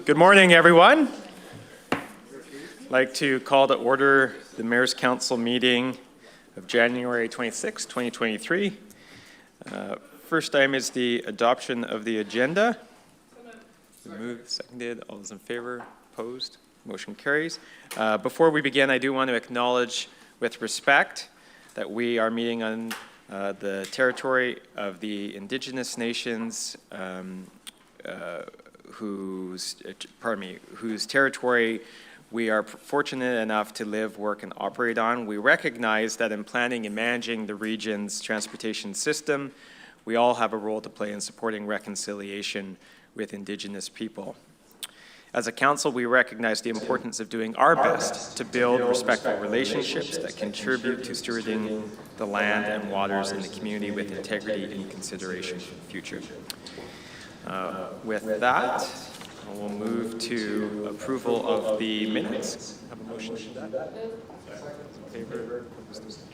Good morning, everyone. I'd like to call to order the Mayor's Council meeting of January 26, 2023. First item is the adoption of the agenda. Moved, seconded, all those in favor, opposed, motion carries. Before we begin, I do want to acknowledge with respect that we are meeting on the territory of the Indigenous nations whose territory we are fortunate enough to live, work, and operate on. We recognize that in planning and managing the region's transportation system, we all have a role to play in supporting reconciliation with Indigenous people. As a council, we recognize the importance of doing our best to build respectful relationships that contribute to stewarding the land and waters in the community with integrity and consideration for the future. With that, we'll move to approval of the minutes. Have a motion to that? In favor?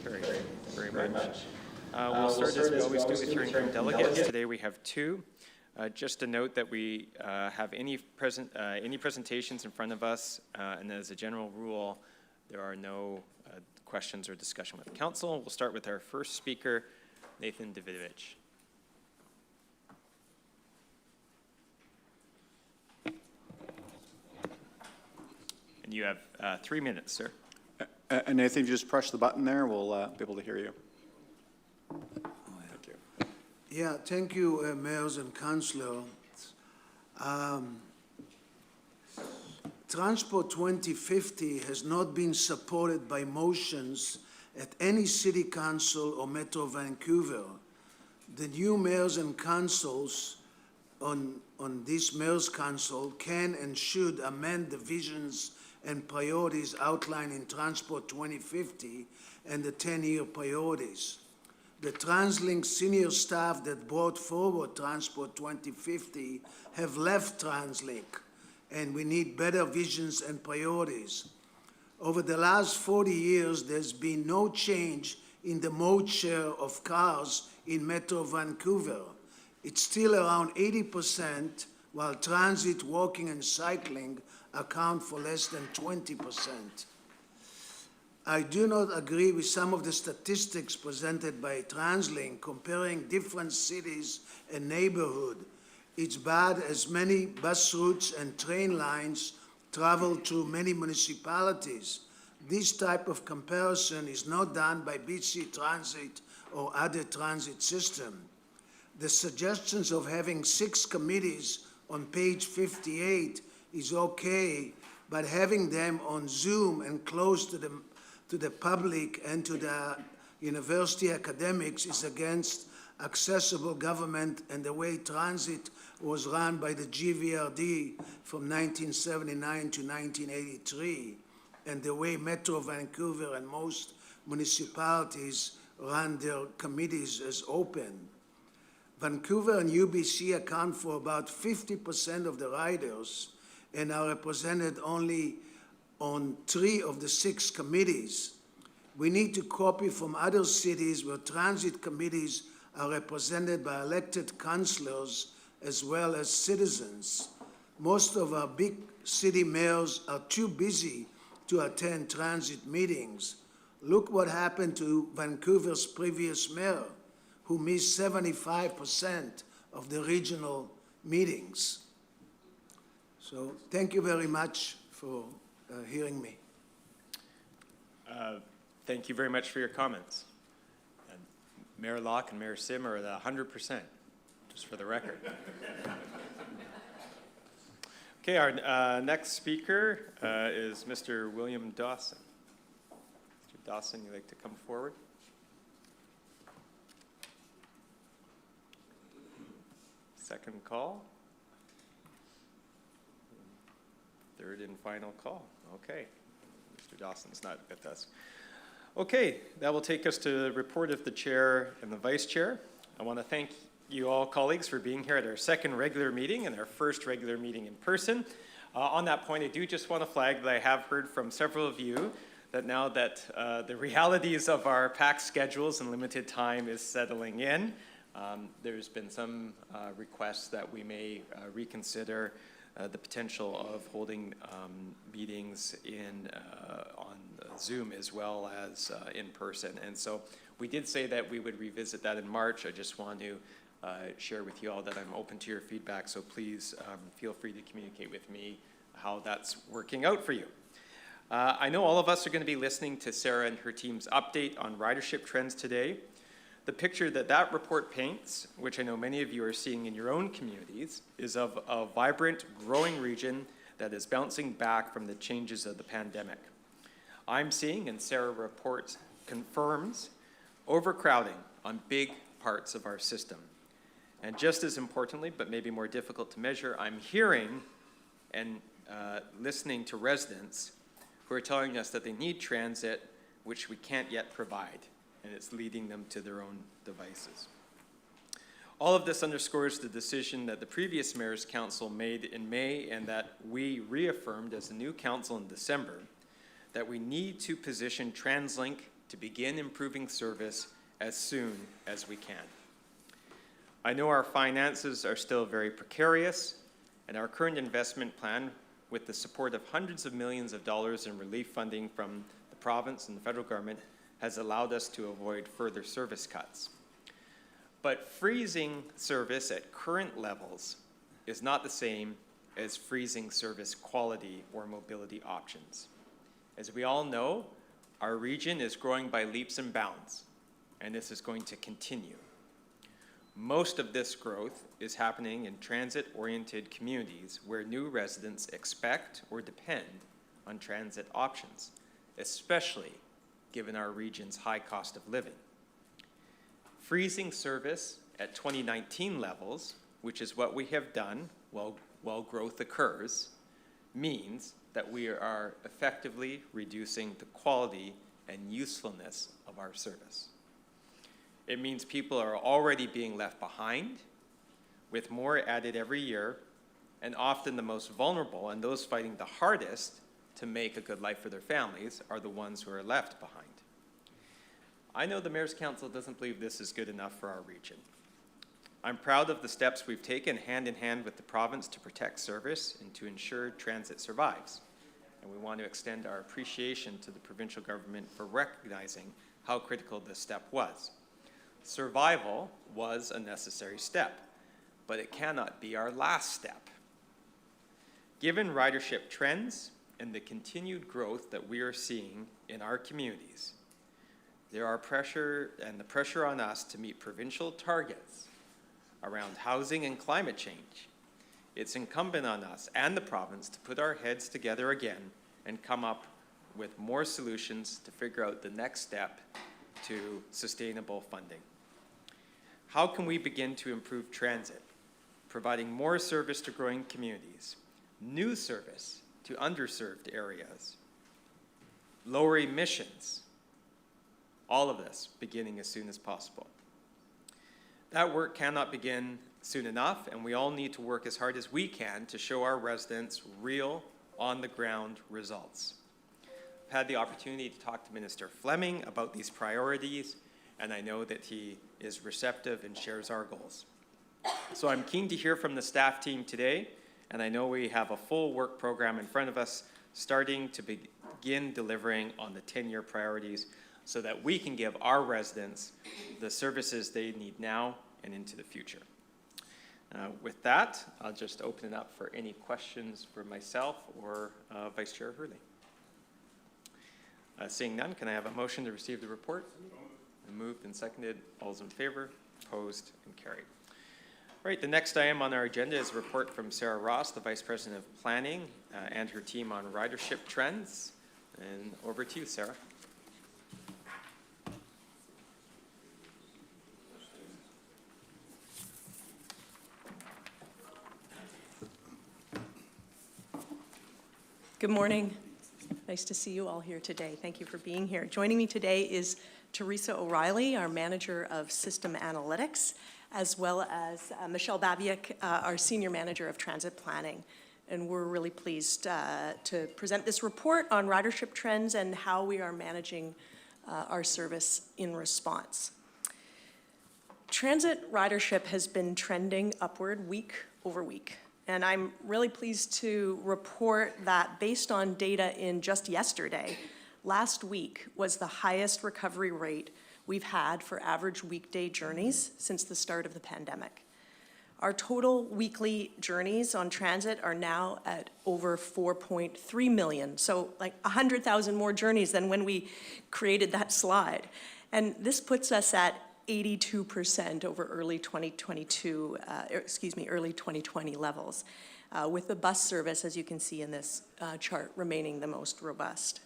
Carried. Thank you very much. We'll start as we always do with hearing from delegates. Today we have two. Just to note that we have any presentations in front of us, and as a general rule, there are no questions or discussion with the council. We'll start with our first speaker, Nathan Davidovich. And you have 3 minutes, sir. And Nathan, just press the button there. We'll be able to hear you. Thank you. Yeah, thank you, mayors and councillors. Transport 2050 has not been supported by motions at any city council or Metro Vancouver. The new mayors and councils on this mayor's council can and should amend the visions and priorities outlined in Transport 2050 and the 10-year priorities. The Translink senior staff that brought forward Transport 2050 have left Translink, and we need better visions and priorities. Over the last 40 years, there's been no change in the mode share of cars in Metro Vancouver. It's still around 80%, while transit, walking, and cycling account for less than 20%. I do not agree with some of the statistics presented by Translink comparing different cities and neighborhoods. It's bad as many bus routes and train lines travel through many municipalities. This type of comparison is not done by BC Transit or other transit systems. The suggestions of having 6 committees on page 58 is okay, but having them on Zoom and close to the public and to the university academics is against accessible government and the way transit was run by the GVRD from 1979 to 1983, and the way Metro Vancouver and most municipalities run their committees as open. Vancouver and UBC account for about 50% of the riders and are represented only on 3 of the 6 committees. We need to copy from other cities where transit committees are represented by elected councillors as well as citizens. Most of our big city mayors are too busy to attend transit meetings. Look what happened to Vancouver's previous mayor, who missed 75% of the regional meetings. So thank you very much for hearing me. Thank you very much for your comments. And Mayor Locke and Mayor Sim are at 100%, just for the record. Okay, our next speaker is Mr. William Dawson. Mr. Dawson, you'd like to come forward? Second call. Third and final call. Okay. Mr. Dawson's not with us. Okay, that will take us to the report of the chair and the vice chair. I want to thank you all, colleagues, for being here at our second regular meeting and our first regular meeting in person. On that point, I do just want to flag that I have heard from several of you that now that the realities of our packed schedules and limited time is settling in, There's been some requests that we may reconsider the potential of holding meetings on Zoom as well as in person. And so we did say that we would revisit that in March. I just want to share with you all that I'm open to your feedback, so please feel free to communicate with me how that's working out for you. I know all of us are going to be listening to Sarah and her team's update on ridership trends today. The picture that report paints, which I know many of you are seeing in your own communities, is of a vibrant, growing region that is bouncing back from the changes of the pandemic. I'm seeing, and Sarah reports confirms, overcrowding on big parts of our system. And just as importantly, but maybe more difficult to measure, I'm hearing and listening to residents who are telling us that they need transit, which we can't yet provide, and it's leading them to their own devices. All of this underscores the decision that the previous Mayor's Council made in May and that we reaffirmed as the new council in December, that we need to position Translink to begin improving service as soon as we can. I know our finances are still very precarious, and our current investment plan, with the support of hundreds of millions of dollars in relief funding from the province and the federal government, has allowed us to avoid further service cuts. But freezing service at current levels is not the same as freezing service quality or mobility options. As we all know, our region is growing by leaps and bounds, and this is going to continue. Most of this growth is happening in transit-oriented communities where new residents expect or depend on transit options, especially given our region's high cost of living. Freezing service at 2019 levels, which is what we have done while growth occurs, means that we are effectively reducing the quality and usefulness of our service. It means people are already being left behind, with more added every year, and often the most vulnerable and those fighting the hardest to make a good life for their families are the ones who are left behind. I know the Mayor's Council doesn't believe this is good enough for our region. I'm proud of the steps we've taken hand in hand with the province to protect service and to ensure transit survives. And we want to extend our appreciation to the provincial government for recognizing how critical this step was. Survival was a necessary step, but it cannot be our last step. Given ridership trends and the continued growth that we are seeing in our communities, there are pressure on us to meet provincial targets around housing and climate change. It's incumbent on us and the province to put our heads together again and come up with more solutions to figure out the next step to sustainable funding. How can we begin to improve transit, providing more service to growing communities, new service to underserved areas, lower emissions, all of this beginning as soon as possible. That work cannot begin soon enough, and we all need to work as hard as we can to show our residents real, on-the-ground results. I've had the opportunity to talk to Minister Fleming about these priorities, and I know that he is receptive and shares our goals. So I'm keen to hear from the staff team today, and I know we have a full work program in front of us, starting to begin delivering on the 10-year priorities so that we can give our residents the services they need now and into the future. With that, I'll just open it up for any questions for myself or Vice Chair Hurley. Seeing none, can I have a motion to receive the report? Moved and seconded. All those in favor? Opposed and carried. All right, the next item on our agenda is a report from Sarah Ross, the Vice President of Planning, and her team on ridership trends. And over to you, Sarah. Good morning. Nice to see you all here today. Thank you for being here. Joining me today is Teresa O'Reilly, our Manager of System Analytics, as well as Michelle Babiak, our Senior Manager of Transit Planning. And we're really pleased to present this report on ridership trends and how we are managing our service in response. Transit ridership has been trending upward week over week. And I'm really pleased to report that based on data in just yesterday, last week was the highest recovery rate we've had for average weekday journeys since the start of the pandemic. Our total weekly journeys on transit are now at over 4.3 million, so like 100,000 more journeys than when we created that slide. And this puts us at 82% over early 2020 levels, with the bus service, as you can see in this chart, remaining the most robust.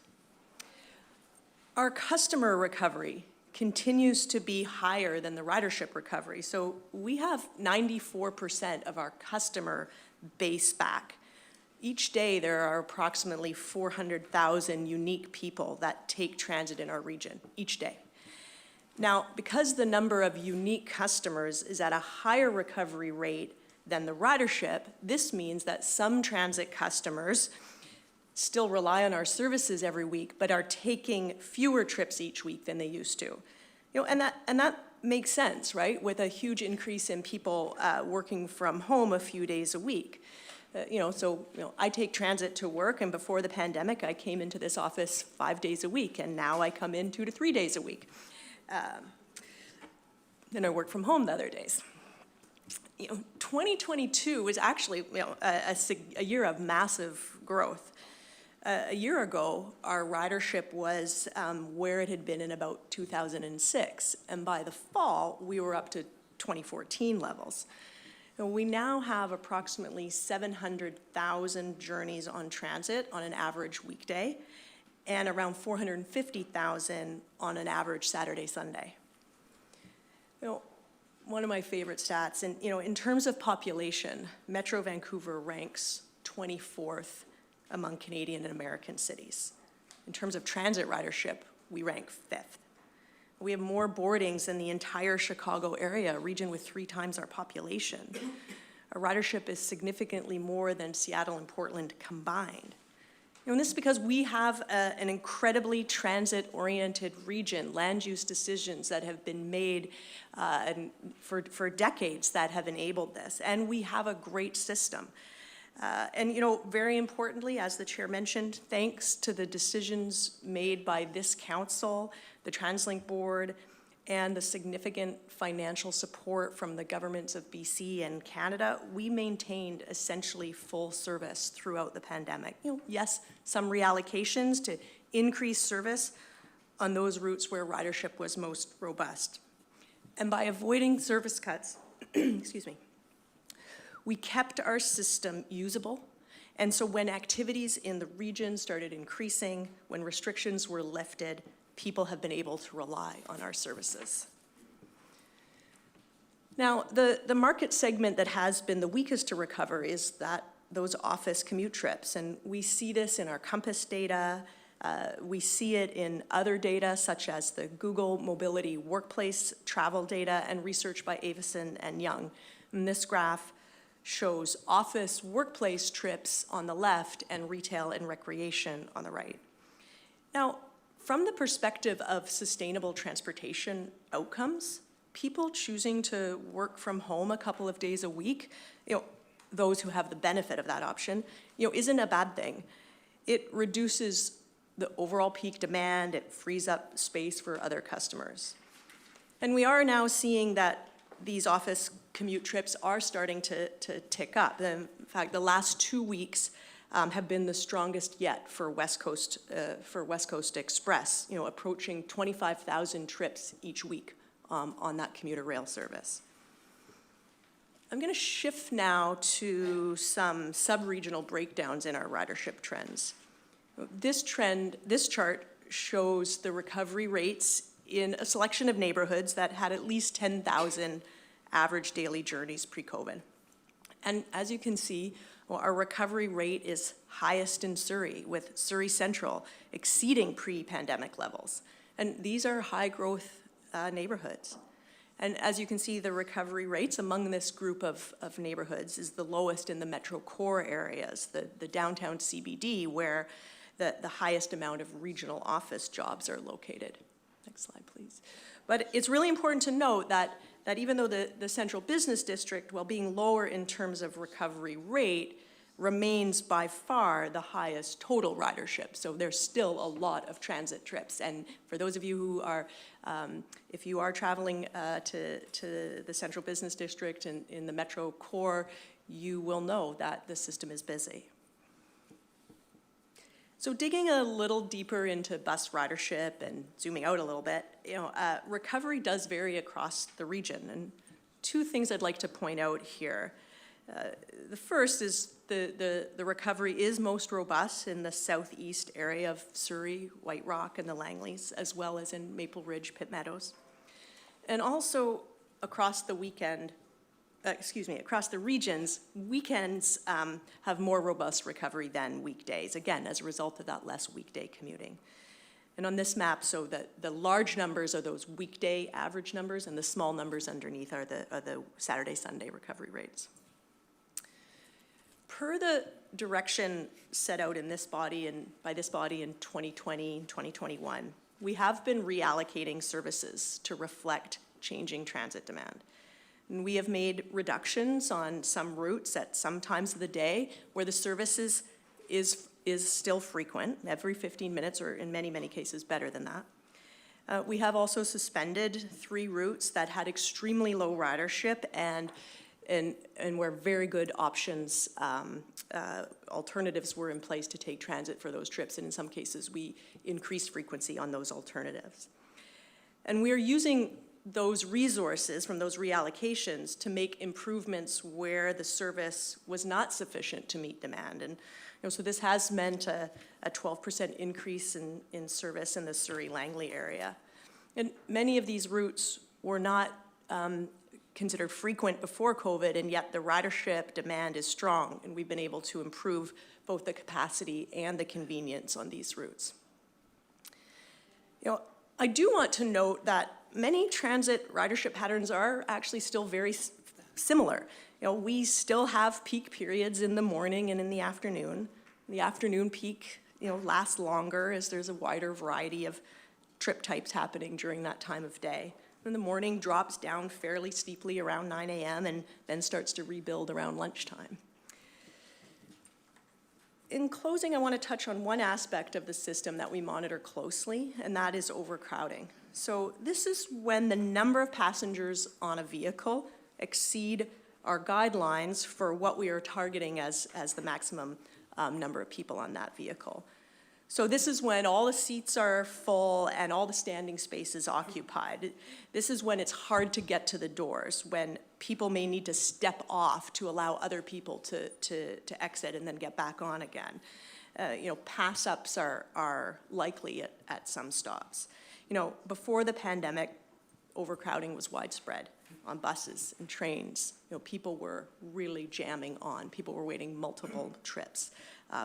Our customer recovery continues to be higher than the ridership recovery. So we have 94% of our customer base back. Each day there are approximately 400,000 unique people that take transit in our region, each day. Now, because the number of unique customers is at a higher recovery rate than the ridership, this means that some transit customers still rely on our services every week, but are taking fewer trips each week than they used to. And that makes sense, right? With a huge increase in people working from home a few days a week. I take transit to work, and before the pandemic, I came into this office 5 days a week, and now I come in 2 to 3 days a week. And I work from home the other days. 2022 was actually a year of massive growth. A year ago, our ridership was where it had been in about 2006, and by the fall, we were up to 2014 levels. We now have approximately 700,000 journeys on transit on an average weekday, and around 450,000 on an average Saturday, Sunday. One of my favorite stats, and in terms of population, Metro Vancouver ranks 24th among Canadian and American cities. In terms of transit ridership, we rank 5th. We have more boardings than the entire Chicago area, a region with 3 times our population. Our ridership is significantly more than Seattle and Portland combined. And this is because we have an incredibly transit-oriented region, land use decisions that have been made for decades that have enabled this, and we have a great system. Very importantly, as the chair mentioned, thanks to the decisions made by this council, the Translink board, and the significant financial support from the governments of BC and Canada, we maintained essentially full service throughout the pandemic. Yes, some reallocations to increase service on those routes where ridership was most robust. And by avoiding service cuts, excuse me, we kept our system usable. And so when activities in the region started increasing, when restrictions were lifted, people have been able to rely on our services. Now, the market segment that has been the weakest to recover is those office commute trips. And we see this in our Compass data. We see it in other data, such as the Google Mobility Workplace Travel data and research by Avison and Young. And this graph shows office workplace trips on the left and retail and recreation on the right. Now, from the perspective of sustainable transportation outcomes, people choosing to work from home a couple of days a week, those who have the benefit of that option, isn't a bad thing. It reduces the overall peak demand, it frees up space for other customers. And we are now seeing that these office commute trips are starting to tick up. In fact, the last 2 weeks have been the strongest yet for West Coast Express, approaching 25,000 trips each week on that commuter rail service. I'm going to shift now to some sub-regional breakdowns in our ridership trends. This chart shows the recovery rates in a selection of neighborhoods that had at least 10,000 average daily journeys pre-COVID. And as you can see, our recovery rate is highest in Surrey, with Surrey Central exceeding pre-pandemic levels. And these are high-growth neighborhoods. And as you can see, the recovery rates among this group of neighborhoods is the lowest in the metro core areas, the downtown CBD, where the highest amount of regional office jobs are located. Next slide, please. But it's really important to note that that even though the central business district, while being lower in terms of recovery rate, remains by far the highest total ridership. So there's still a lot of transit trips. And for those of you who are, if you are traveling to the central business district and in the metro core, you will know that the system is busy. So digging a little deeper into bus ridership and zooming out a little bit, recovery does vary across the region. And two things I'd like to point out here. The first is the recovery is most robust in the southeast area of Surrey, White Rock, and the Langleys, as well as in Maple Ridge, Pitt Meadows. And also across the across the regions, weekends have more robust recovery than weekdays, again, as a result of that less weekday commuting. And on this map, so the large numbers are those weekday average numbers, and the small numbers underneath are the Saturday, Sunday recovery rates. Per the direction set out in this body and by this body in 2020, 2021, we have been reallocating services to reflect changing transit demand. And we have made reductions on some routes at some times of the day where the service is still frequent, every 15 minutes, or in many, many cases better than that. We have also suspended 3 routes that had extremely low ridership and where very good options, alternatives were in place to take transit for those trips. And in some cases, we increased frequency on those alternatives. And we are using those resources from those reallocations to make improvements where the service was not sufficient to meet demand. And so this has meant a 12% increase in service in the Surrey-Langley area. And many of these routes were not considered frequent before COVID, and yet the ridership demand is strong, and we've been able to improve both the capacity and the convenience on these routes. I do want to note that many transit ridership patterns are actually still very similar. We still have peak periods in the morning and in the afternoon. The afternoon peak, lasts longer as there's a wider variety of trip types happening during that time of day. And the morning drops down fairly steeply around 9 a.m. and then starts to rebuild around lunchtime. In closing, I want to touch on one aspect of the system that we monitor closely, and that is overcrowding. So this is when the number of passengers on a vehicle exceed our guidelines for what we are targeting as the maximum number of people on that vehicle. So this is when all the seats are full and all the standing space is occupied. This is when it's hard to get to the doors, when people may need to step off to allow other people to exit and then get back on again. Pass-ups are likely at some stops. Before the pandemic, overcrowding was widespread on buses and trains. People were really jamming on. People were waiting multiple trips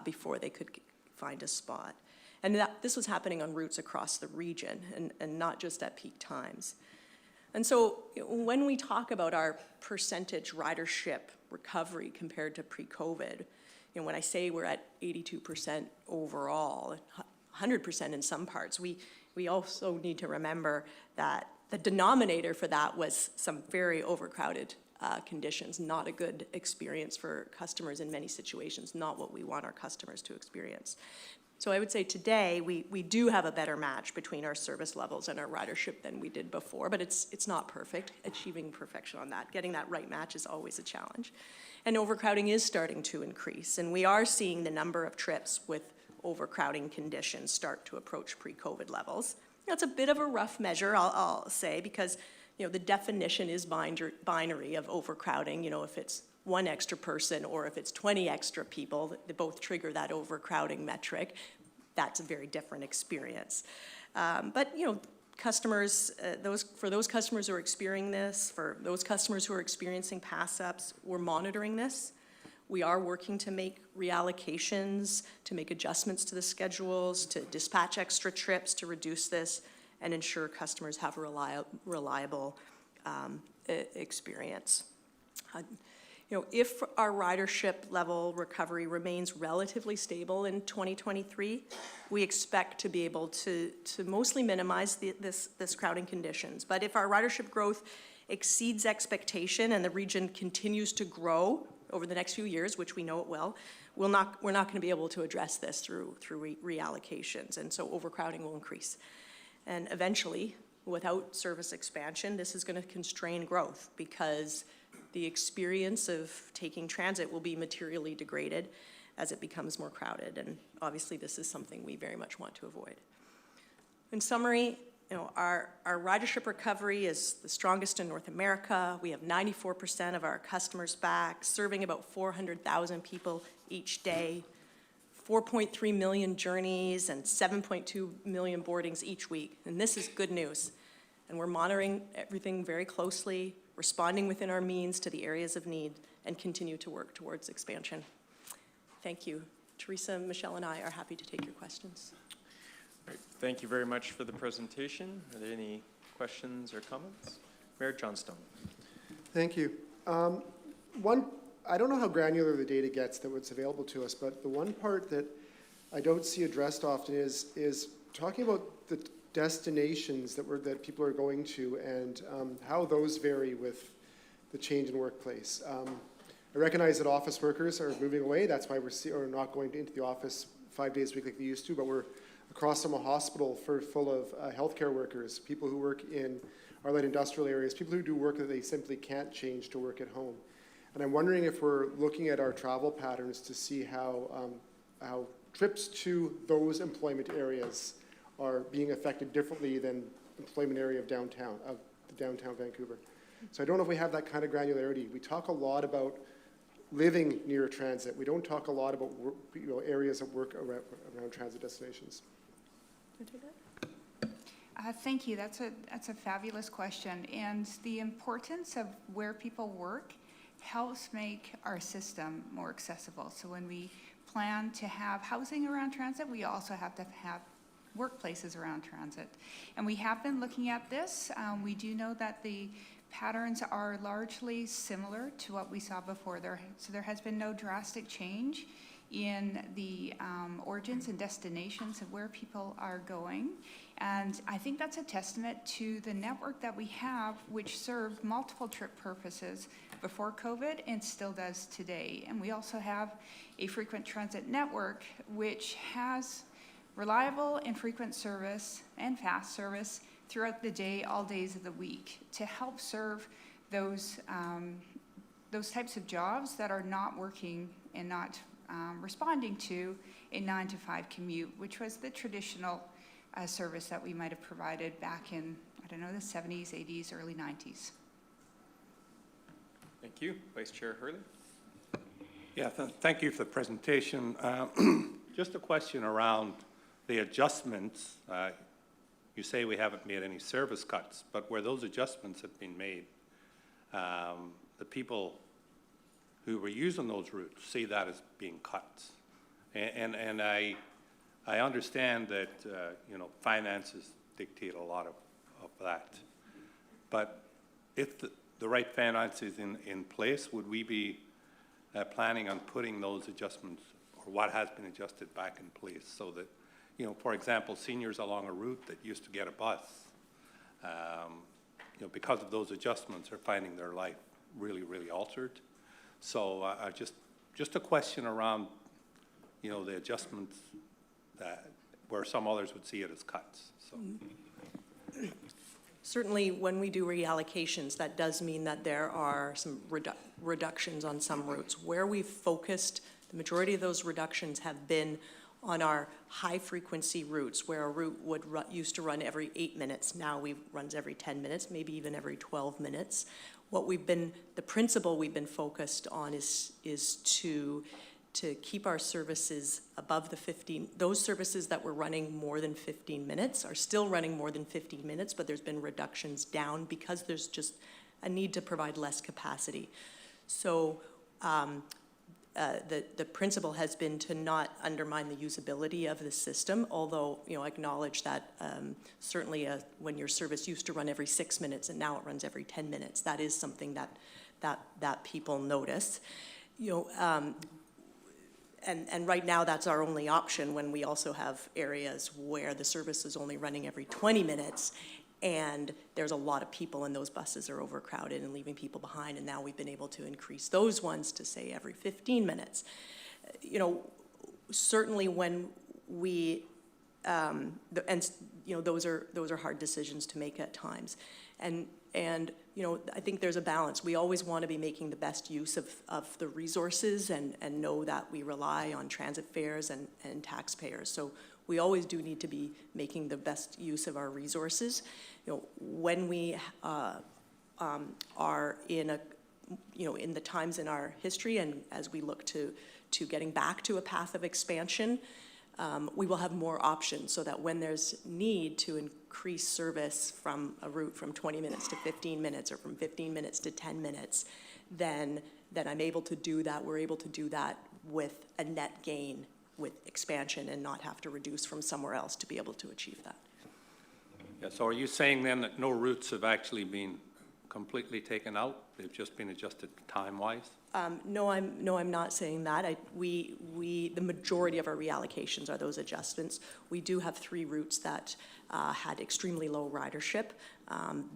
before they could find a spot. And this was happening on routes across the region and not just at peak times. And so when we talk about our percentage ridership recovery compared to pre-COVID, when I say we're at 82% overall, 100% in some parts, we also need to remember that the denominator for that was some very overcrowded conditions, not a good experience for customers in many situations, not what we want our customers to experience. So I would say today we do have a better match between our service levels and our ridership than we did before, but it's not perfect. Achieving perfection on that, getting that right match is always a challenge. And overcrowding is starting to increase, and we are seeing the number of trips with overcrowding conditions start to approach pre-COVID levels. That's a bit of a rough measure, I'll say, because the definition is binary of overcrowding. If it's one extra person or if it's 20 extra people, they both trigger that overcrowding metric. That's a very different experience. But customers, for those customers who are experiencing this, for those customers who are experiencing pass-ups, we're monitoring this. We are working to make reallocations, to make adjustments to the schedules, to dispatch extra trips to reduce this and ensure customers have a reliable experience. If our ridership level recovery remains relatively stable in 2023, we expect to be able to mostly minimize this crowding conditions. But if our ridership growth exceeds expectation and the region continues to grow over the next few years, which we know it will, we're not going to be able to address this through reallocations, and so overcrowding will increase. And eventually, without service expansion, this is going to constrain growth because the experience of taking transit will be materially degraded as it becomes more crowded, and obviously this is something we very much want to avoid. In summary, our ridership recovery is the strongest in North America. We have 94% of our customers back, serving about 400,000 people each day, 4.3 million journeys and 7.2 million boardings each week. And this is good news. And we're monitoring everything very closely, responding within our means to the areas of need, and continue to work towards expansion. Thank you. Teresa, Michelle, and I are happy to take your questions. Great. Thank you very much for the presentation. Are there any questions or comments? Mayor Johnstone. Thank you. I don't know how granular the data gets that what's available to us, but the one part that I don't see addressed often is talking about the destinations that people are going to and how those vary with the change in workplace. I recognize that office workers are moving away. That's why we're not going into the office 5 days a week like they used to, but we're across from a hospital full of healthcare workers, people who work in our light industrial areas, people who do work that they simply can't change to work at home. And I'm wondering if we're looking at our travel patterns to see how trips to those employment areas are being affected differently than employment area of downtown Vancouver. So I don't know if we have that kind of granularity. We talk a lot about living near transit. We don't talk a lot about areas of work around transit destinations. Thank you. That's a fabulous question. And the importance of where people work helps make our system more accessible. So when we plan to have housing around transit, we also have to have workplaces around transit. And we have been looking at this. We do know that the patterns are largely similar to what we saw before. So there has been no drastic change in the origins and destinations of where people are going. And I think that's a testament to the network that we have, which served multiple trip purposes before COVID and still does today. And we also have a frequent transit network, which has reliable and frequent service and fast service throughout the day, all days of the week, to help serve those types of jobs that are not working and not responding to a 9 to 5 commute, which was the traditional service that we might have provided back in, I don't know, the 70s, 80s, early 90s. Thank you. Vice Chair Hurley. Yeah, thank you for the presentation. Just a question around the adjustments. You say we haven't made any service cuts, but where those adjustments have been made, the people who were using those routes see that as being cut. And I understand that, finances dictate a lot of that. But if the right finances in place, would we be planning on putting those adjustments, or what has been adjusted, back in place so that, for example, seniors along a route that used to get a bus, because of those adjustments, are finding their life really, really altered. So just a question around, the adjustments that where some others would see it as cuts. So. Certainly, when we do reallocations, that does mean that there are some reductions on some routes. Where we've focused, the majority of those reductions have been on our high-frequency routes, where a route used to run every 8 minutes. Now runs every 10 minutes, maybe even every 12 minutes. The principle we've been focused on is to keep our services above the 15. Those services that were running more than 15 minutes are still running more than 15 minutes, but there's been reductions down because there's just a need to provide less capacity. So the principle has been to not undermine the usability of the system, although I acknowledge that certainly when your service used to run every 6 minutes and now it runs every 10 minutes, that is something that people notice. And right now that's our only option when we also have areas where the service is only running every 20 minutes And there's a lot of people, and those buses are overcrowded and leaving people behind, and now we've been able to increase those ones to, say, every 15 minutes. You know, certainly when we, those are hard decisions to make at times. And you know, I think there's a balance. We always want to be making the best use of the resources and know that we rely on transit fares and taxpayers. So we always do need to be making the best use of our resources. You know, when we are in a, you know, in the times in our history, and as we look to getting back to a path of expansion, we will have more options, so that when there's need to increase service from a route from 20 minutes to 15 minutes or from 15 minutes to 10 minutes, then I'm able to do that. We're able to do that with a net gain with expansion and not have to reduce from somewhere else to be able to achieve that. Yeah, so are you saying then that no routes have actually been completely taken out? They've just been adjusted time-wise? No, I'm not saying that. The majority of our reallocations are those adjustments. We do have 3 routes that had extremely low ridership,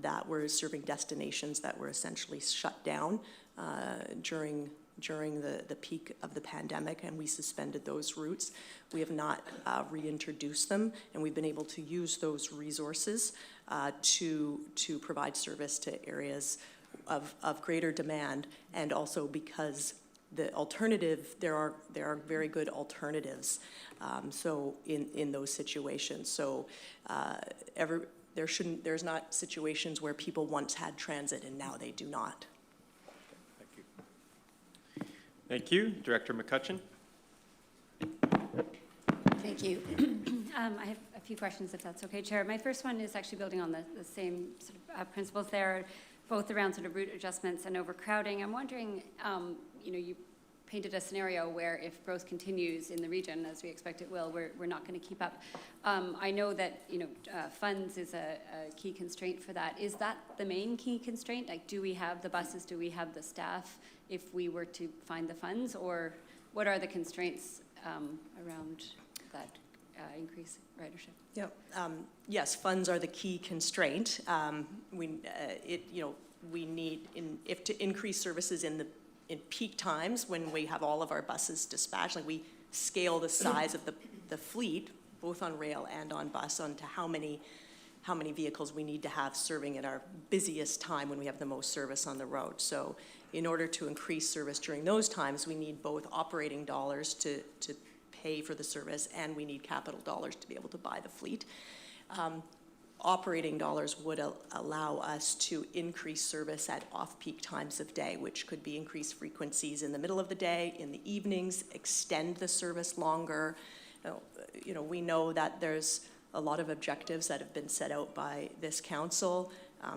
that were serving destinations that were essentially shut down during the peak of the pandemic, and we suspended those routes. We have not reintroduced them, and we've been able to use those resources to provide service to areas of greater demand, and also because the alternative, there are very good alternatives. So in those situations, so there's not situations where people once had transit and now they do not. Thank you. Thank you. Director McCutcheon. Thank you. I have a few questions, if that's okay, Chair. My first one is actually building on the same sort of principles there, both around sort of route adjustments and overcrowding. I'm wondering, you know, you painted a scenario where if growth continues in the region, as we expect it will, we're not going to keep up. I know that, you know, funds is a key constraint for that. Is that the main key constraint? Like, do we have the buses? Do we have the staff if we were to find the funds? Or what are the constraints around that increase ridership? Yep. Yes, funds are the key constraint. We need, if to increase services in peak times when we have all of our buses dispatched, like we scale the size of the fleet, both on rail and on bus, onto how many vehicles we need to have serving at our busiest time when we have the most service on the road. So in order to increase service during those times, we need both operating dollars to pay for the service, and we need capital dollars to be able to buy the fleet. Operating dollars would allow us to increase service at off-peak times of day, which could be increased frequencies in the middle of the day, in the evenings, extend the service longer. You know, we know that there's a lot of objectives that have been set out by this council,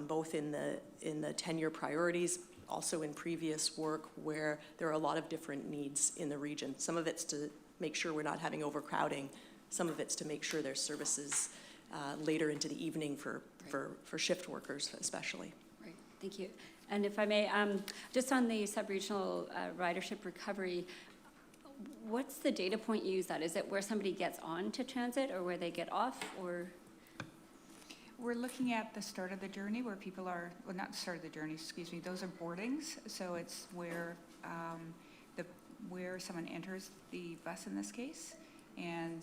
both in the 10-year priorities, also in previous work, where there are a lot of different needs in the region. Some of it's to make sure we're not having overcrowding. Some of it's to make sure there's services later into the evening for shift workers especially. Right, thank you. And if I may, just on the sub-regional ridership recovery, what's the data point you use that? Is it where somebody gets on to transit or where they get off, or? We're looking at the start of the journey where people are, well, not the start of the journey, excuse me, those are boardings. So it's where where someone enters the bus in this case. And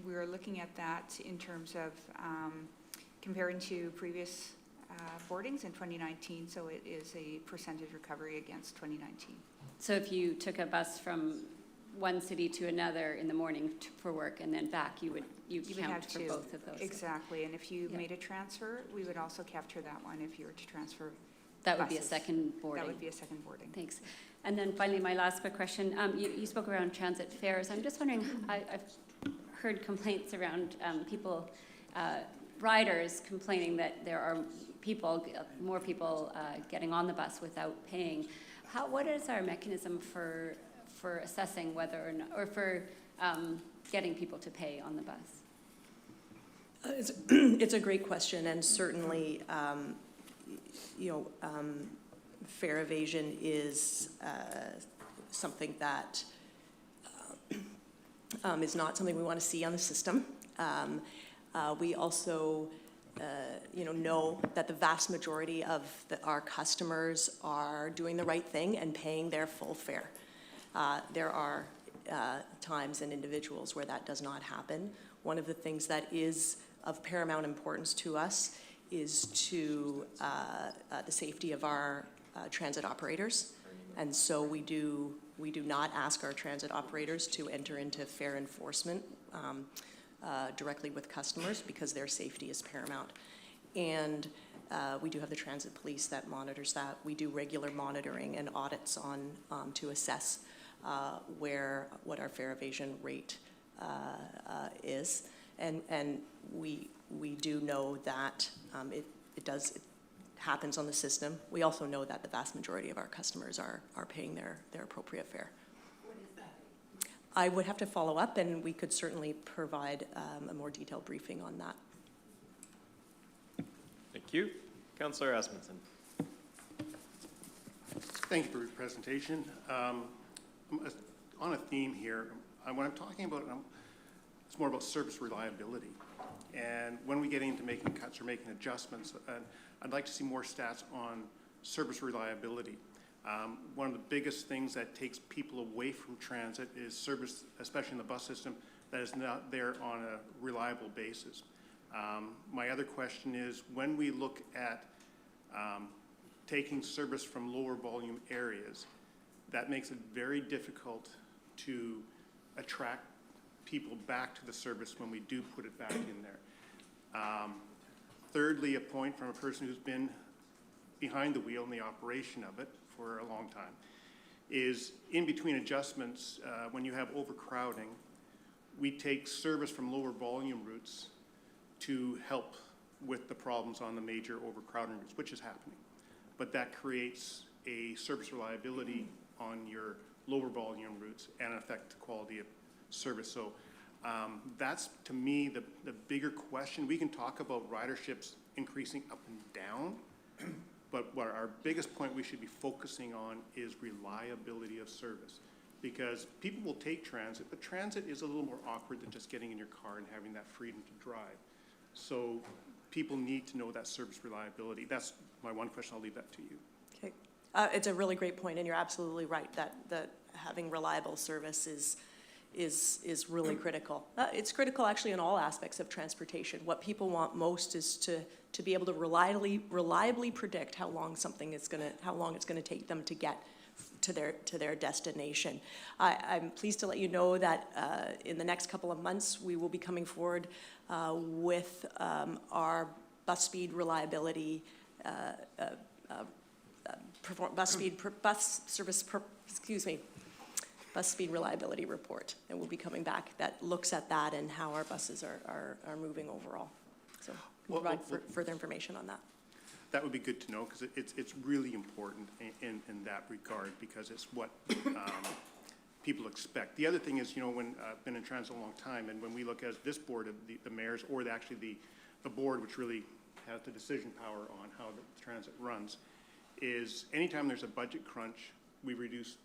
we're looking at that in terms of comparing to previous boardings in 2019. So it is a percentage recovery against 2019. So if you took a bus from one city to another in the morning for work and then back, you would count for both of those. Exactly. And if you made a transfer, we would also capture that one if you were to transfer. That would be a buses. Second boarding. That would be a second boarding. Thanks. And then finally, my last quick question. You spoke around transit fares. I'm just wondering, I've heard complaints around people, riders complaining that there are more people getting on the bus without paying. What is our mechanism for assessing whether or not, or for getting people to pay on the bus? It's a great question, and certainly, fare evasion is something that is not something we want to see on the system. We also know that the vast majority of our customers are doing the right thing and paying their full fare. There are times and individuals where that does not happen. One of the things that is of paramount importance to us is to the safety of our transit operators. And so we do not ask our transit operators to enter into fare enforcement directly with customers because their safety is paramount. And we do have the transit police that monitors that. We do regular monitoring and audits on to assess what our fare evasion rate is. And we do know that it happens on the system. We also know that the vast majority of our customers are paying their appropriate fare. What is that? I would have to follow up, and we could certainly provide a more detailed briefing on that. Thank you. Councillor Asmundson. Thank you for your presentation. On a theme here, what I'm talking about, it's more about service reliability. And when we get into making cuts or making adjustments, I'd like to see more stats on service reliability. One of the biggest things that takes people away from transit is service, especially in the bus system, that is not there on a reliable basis. My other question is, when we look at taking service from lower volume areas, that makes it very difficult to attract people back to the service when we do put it back in there. Thirdly, a point from a person who's been behind the wheel in the operation of it for a long time is in between adjustments, when you have overcrowding, we take service from lower volume routes to help with the problems on the major overcrowding routes, which is happening. But that creates a service reliability on your lower volume routes and affect the quality of service. So that's, to me, the bigger question. We can talk about riderships increasing up and down, but what our biggest point we should be focusing on is reliability of service. Because people will take transit, but transit is a little more awkward than just getting in your car and having that freedom to drive. So people need to know that service reliability. That's my one question. I'll leave that to you. Okay. It's a really great point, and you're absolutely right that having reliable service is really critical. It's critical actually in all aspects of transportation. What people want most is to be able to reliably predict how long it's gonna take them to get to their destination. I'm pleased to let you know that in the next couple of months we will be coming forward with our bus speed reliability bus speed reliability report, and we'll be coming back that looks at that and how our buses are moving overall. So we'll provide further information on that. That would be good to know, because it's really important in that regard, because it's what people expect. The other thing is, when I've been in transit a long time, and when we look at this board of the mayors, or actually the board which really has the decision power on how the transit runs, is anytime there's a budget crunch, we reduce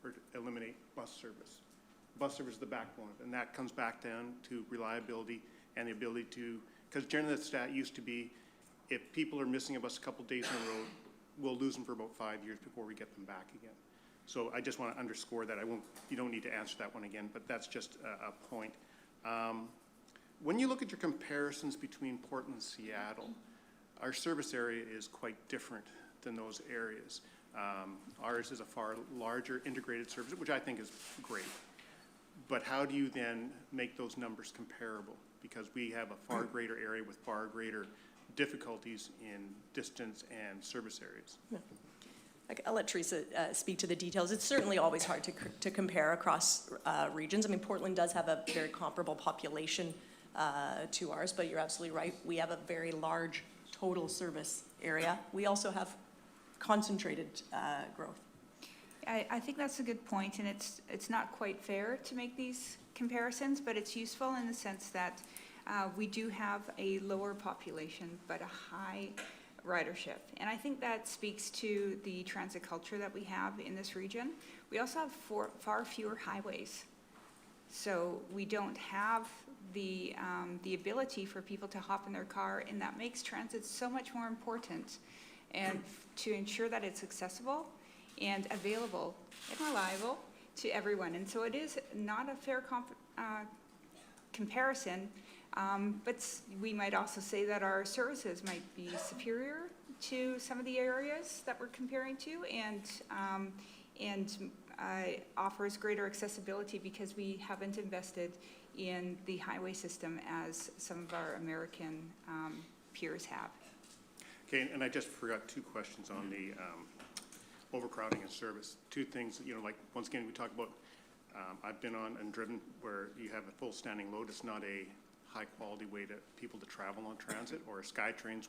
or eliminate bus service. Bus service is the backbone, and that comes back down to reliability and the ability to, because generally the stat used to be, if people are missing a bus a couple days in a row, we'll lose them for about 5 years before we get them back again. So I just want to underscore that. You don't need to answer that one again, but that's just a point. When you look at your comparisons between Portland and Seattle, our service area is quite different than those areas. Ours is a far larger integrated service, which I think is great. But how do you then make those numbers comparable? Because we have a far greater area with far greater difficulties in distance and service areas. Yeah. I'll let Teresa speak to the details. It's certainly always hard to compare across regions. I mean, Portland does have a very comparable population to ours, but you're absolutely right. We have a very large total service area. We also have concentrated growth. I think that's a good point, and it's not quite fair to make these comparisons, but it's useful in the sense that we do have a lower population, but a high ridership. And I think that speaks to the transit culture that we have in this region. We also have far fewer highways. So we don't have the ability for people to hop in their car, and that makes transit so much more important. And to ensure that it's accessible and available and reliable to everyone. And so it is not a fair comparison, but we might also say that our services might be superior to some of the areas that we're comparing to, and offers greater accessibility because we haven't invested in the highway system as some of our American peers have. Okay, and I just forgot two questions on the overcrowding and service. Two things, like, once again, we talked about, I've been on and driven where you have a full standing load. It's not a high-quality way to people to travel on transit, or SkyTrains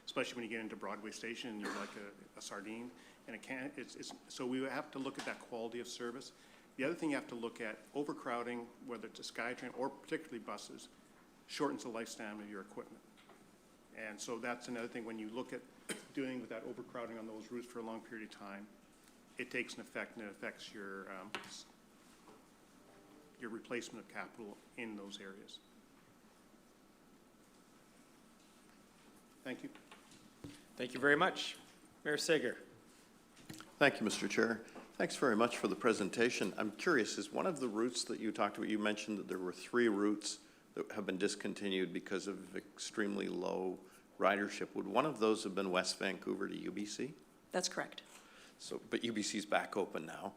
especially when you get into Broadway Station and you're like a sardine, and so we have to look at that quality of service. The other thing you have to look at, overcrowding, whether it's a SkyTrain or particularly buses, shortens the lifespan of your equipment. And so that's another thing, when you look at dealing with that overcrowding on those routes for a long period of time, it takes an effect, and it affects your replacement of capital in those areas. Thank you. Thank you very much. Mayor Sager. Thank you, Mr. Chair. Thanks very much for the presentation. I'm curious, is one of the routes that you talked about, you mentioned that there were 3 routes that have been discontinued because of extremely low ridership. Would one of those have been West Vancouver to UBC? That's correct. So, but UBC's back open now,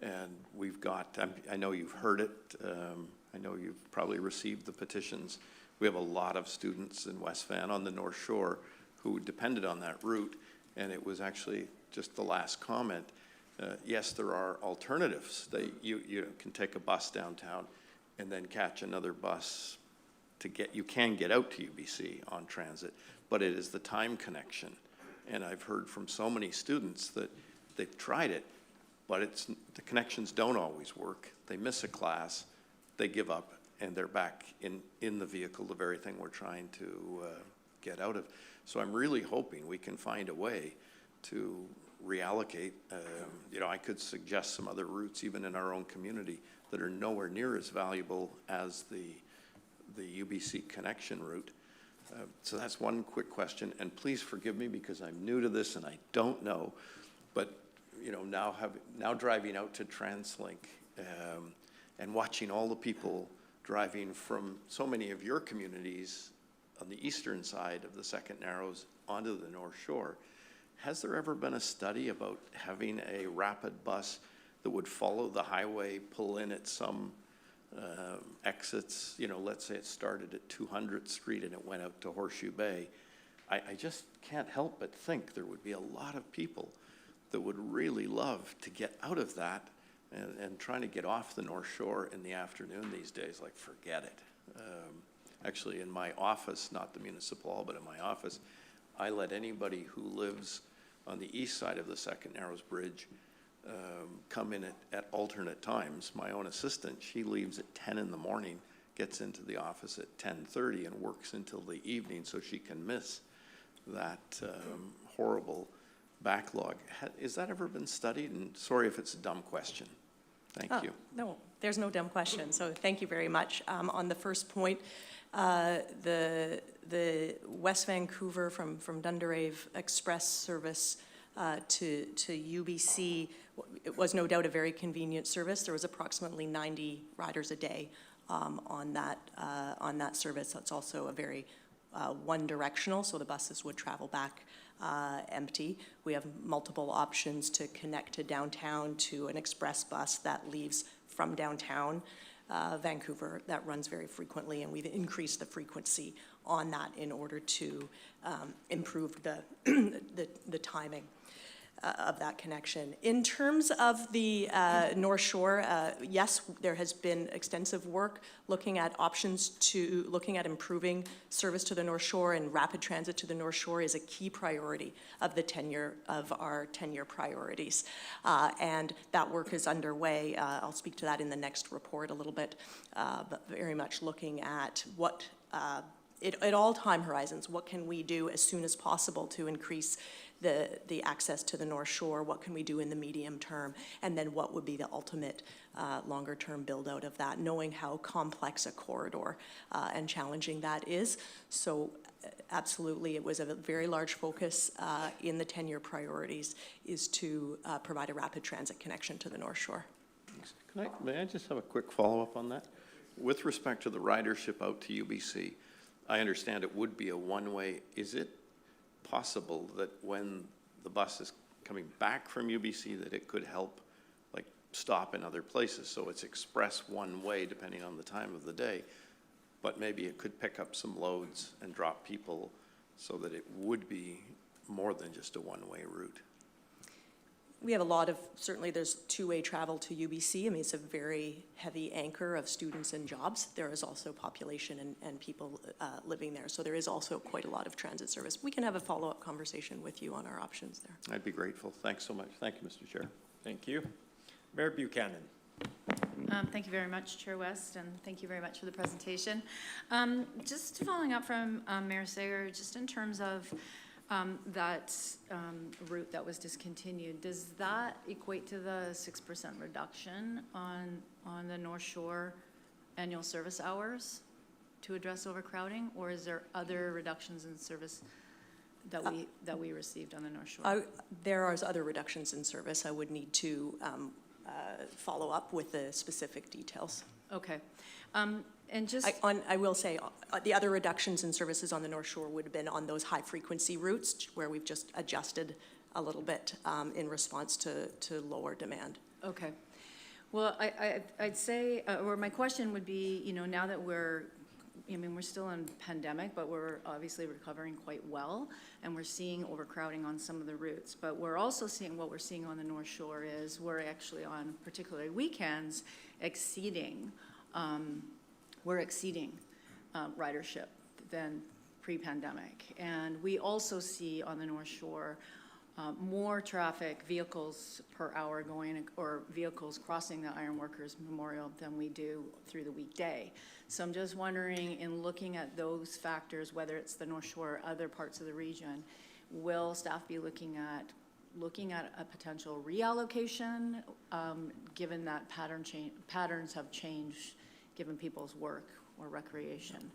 and we've got, I know you've heard it, I know you've probably received the petitions. We have a lot of students in West Van on the North Shore who depended on that route, and it was actually just the last comment. Yes, there are alternatives. You can take a bus downtown and then catch another bus to you can get out to UBC on transit, but it is the time connection. And I've heard from so many students that they've tried it, but the connections don't always work. They miss a class, they give up, and they're back in the vehicle, the very thing we're trying to get out of. So I'm really hoping we can find a way to reallocate. I could suggest some other routes, even in our own community, that are nowhere near as valuable as the UBC connection route. So that's one quick question, and please forgive me because I'm new to this and I don't know, but now driving out to Translink and watching all the people driving from so many of your communities on the eastern side of the Second Narrows onto the North Shore, has there ever been a study about having a rapid bus that would follow the highway, pull in at some exits? Let's say it started at 200th Street and it went out to Horseshoe Bay. I just can't help but think there would be a lot of people that would really love to get out of that and trying to get off the North Shore in the afternoon these days, like, forget it. Actually, in my office, not the municipal hall, but in my office, I let anybody who lives on the east side of the Second Narrows Bridge come in at alternate times. My own assistant, she leaves at 10 in the morning, gets into the office at 10:30 and works until the evening so she can miss that horrible backlog. Has that ever been studied? And sorry if it's a dumb question. Thank you. No, there's no dumb question, so thank you very much. On the first point, the West Vancouver from Dunderave Express service to UBC, it was no doubt a very convenient service. There was approximately 90 riders a day on that service. That's also a very one-directional, so the buses would travel back empty. We have multiple options to connect to downtown to an express bus that leaves from downtown Vancouver that runs very frequently, and we've increased the frequency on that in order to improve the timing of that connection. In terms of the North Shore, yes, there has been extensive work looking at looking at improving service to the North Shore, and rapid transit to the North Shore is a key priority of our 10-year priorities. And that work is underway. I'll speak to that in the next report a little bit, but very much looking at what at all time horizons, what can we do as soon as possible to increase the access to the North Shore, what can we do in the medium term, and then what would be the ultimate longer-term build-out of that, knowing how complex a corridor and challenging that is. So absolutely, it was a very large focus in the 10-year priorities is to provide a rapid transit connection to the North Shore. May I just have a quick follow-up on that? With respect to the ridership out to UBC, I understand it would be a one-way. Is it possible that when the bus is coming back from UBC that it could help, like, stop in other places? So it's express one way depending on the time of the day, but maybe it could pick up some loads and drop people so that it would be more than just a one-way route. We have a lot of, certainly there's two-way travel to UBC. I mean, it's a very heavy anchor of students and jobs. There is also population and people living there. So there is also quite a lot of transit service. We can have a follow-up conversation with you on our options there. I'd be grateful. Thanks so much. Thank you, Mr. Chair. Thank you. Mayor Buchanan. Thank you very much, Chair West, and thank you very much for the presentation. Just following up from Mayor Sager, just in terms of that route that was discontinued, does that equate to the 6% reduction on the North Shore annual service hours to address overcrowding, or is there other reductions in service that we received on the North Shore? There are other reductions in service. I would need to follow up with the specific details. Okay. And just I will say, the other reductions in services on the North Shore would have been on those high-frequency routes where we've just adjusted a little bit in response to lower demand. okay. Well, I'd say, or my question would be, you know, now that we're still in pandemic, but we're obviously recovering quite well, and we're seeing overcrowding on some of the routes. But we're also seeing, what we're seeing on the North Shore is we're actually on particularly weekends exceeding ridership than pre-pandemic. And we also see on the North Shore more traffic, vehicles per hour going, or vehicles crossing the Ironworkers Memorial than we do through the weekday. So I'm just wondering, in looking at those factors, whether it's the North Shore or other parts of the region, will staff be looking at a potential reallocation, given that patterns have changed given people's work or recreation?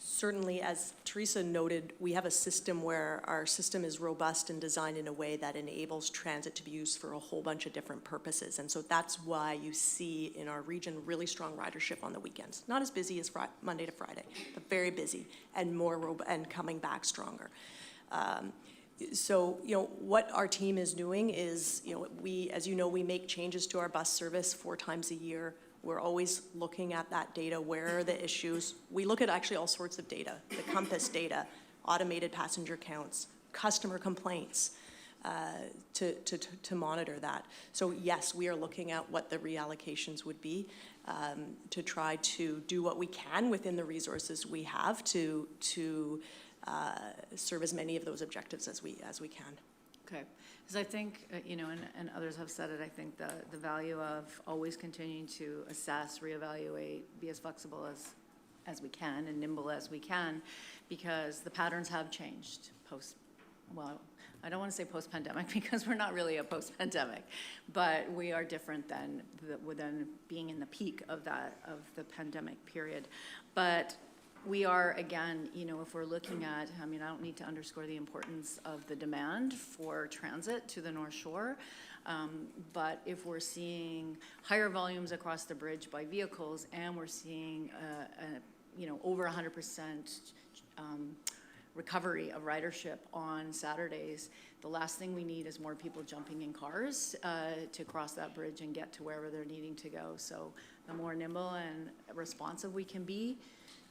Certainly, as Teresa noted, we have a system where our system is robust and designed in a way that enables transit to be used for a whole bunch of different purposes. And so that's why you see in our region really strong ridership on the weekends. Not as busy as Monday to Friday, but very busy and more and coming back stronger. So, you know, what our team is doing is, you know, as you know, we make changes to our bus service 4 times a year. We're always looking at that data. Where are the issues? We look at actually all sorts of data, the Compass data, automated passenger counts, customer complaints, to monitor that. So yes, we are looking at what the reallocations would be to try to do what we can within the resources we have to serve as many of those objectives as we can. Okay, because I think, you know, and others have said it, I think the value of always continuing to assess, reevaluate, be as flexible as we can and nimble as we can, because the patterns have changed well, I don't want to say post-pandemic because we're not really a post-pandemic, but we are different than being in the peak of the pandemic period. But we are, again, you know, if we're looking at, I mean, I don't need to underscore the importance of the demand for transit to the North Shore, but if we're seeing higher volumes across the bridge by vehicles and we're seeing, you know, over 100% recovery of ridership on Saturdays, the last thing we need is more people jumping in cars to cross that bridge and get to wherever they're needing to go. So the more nimble and responsive we can be,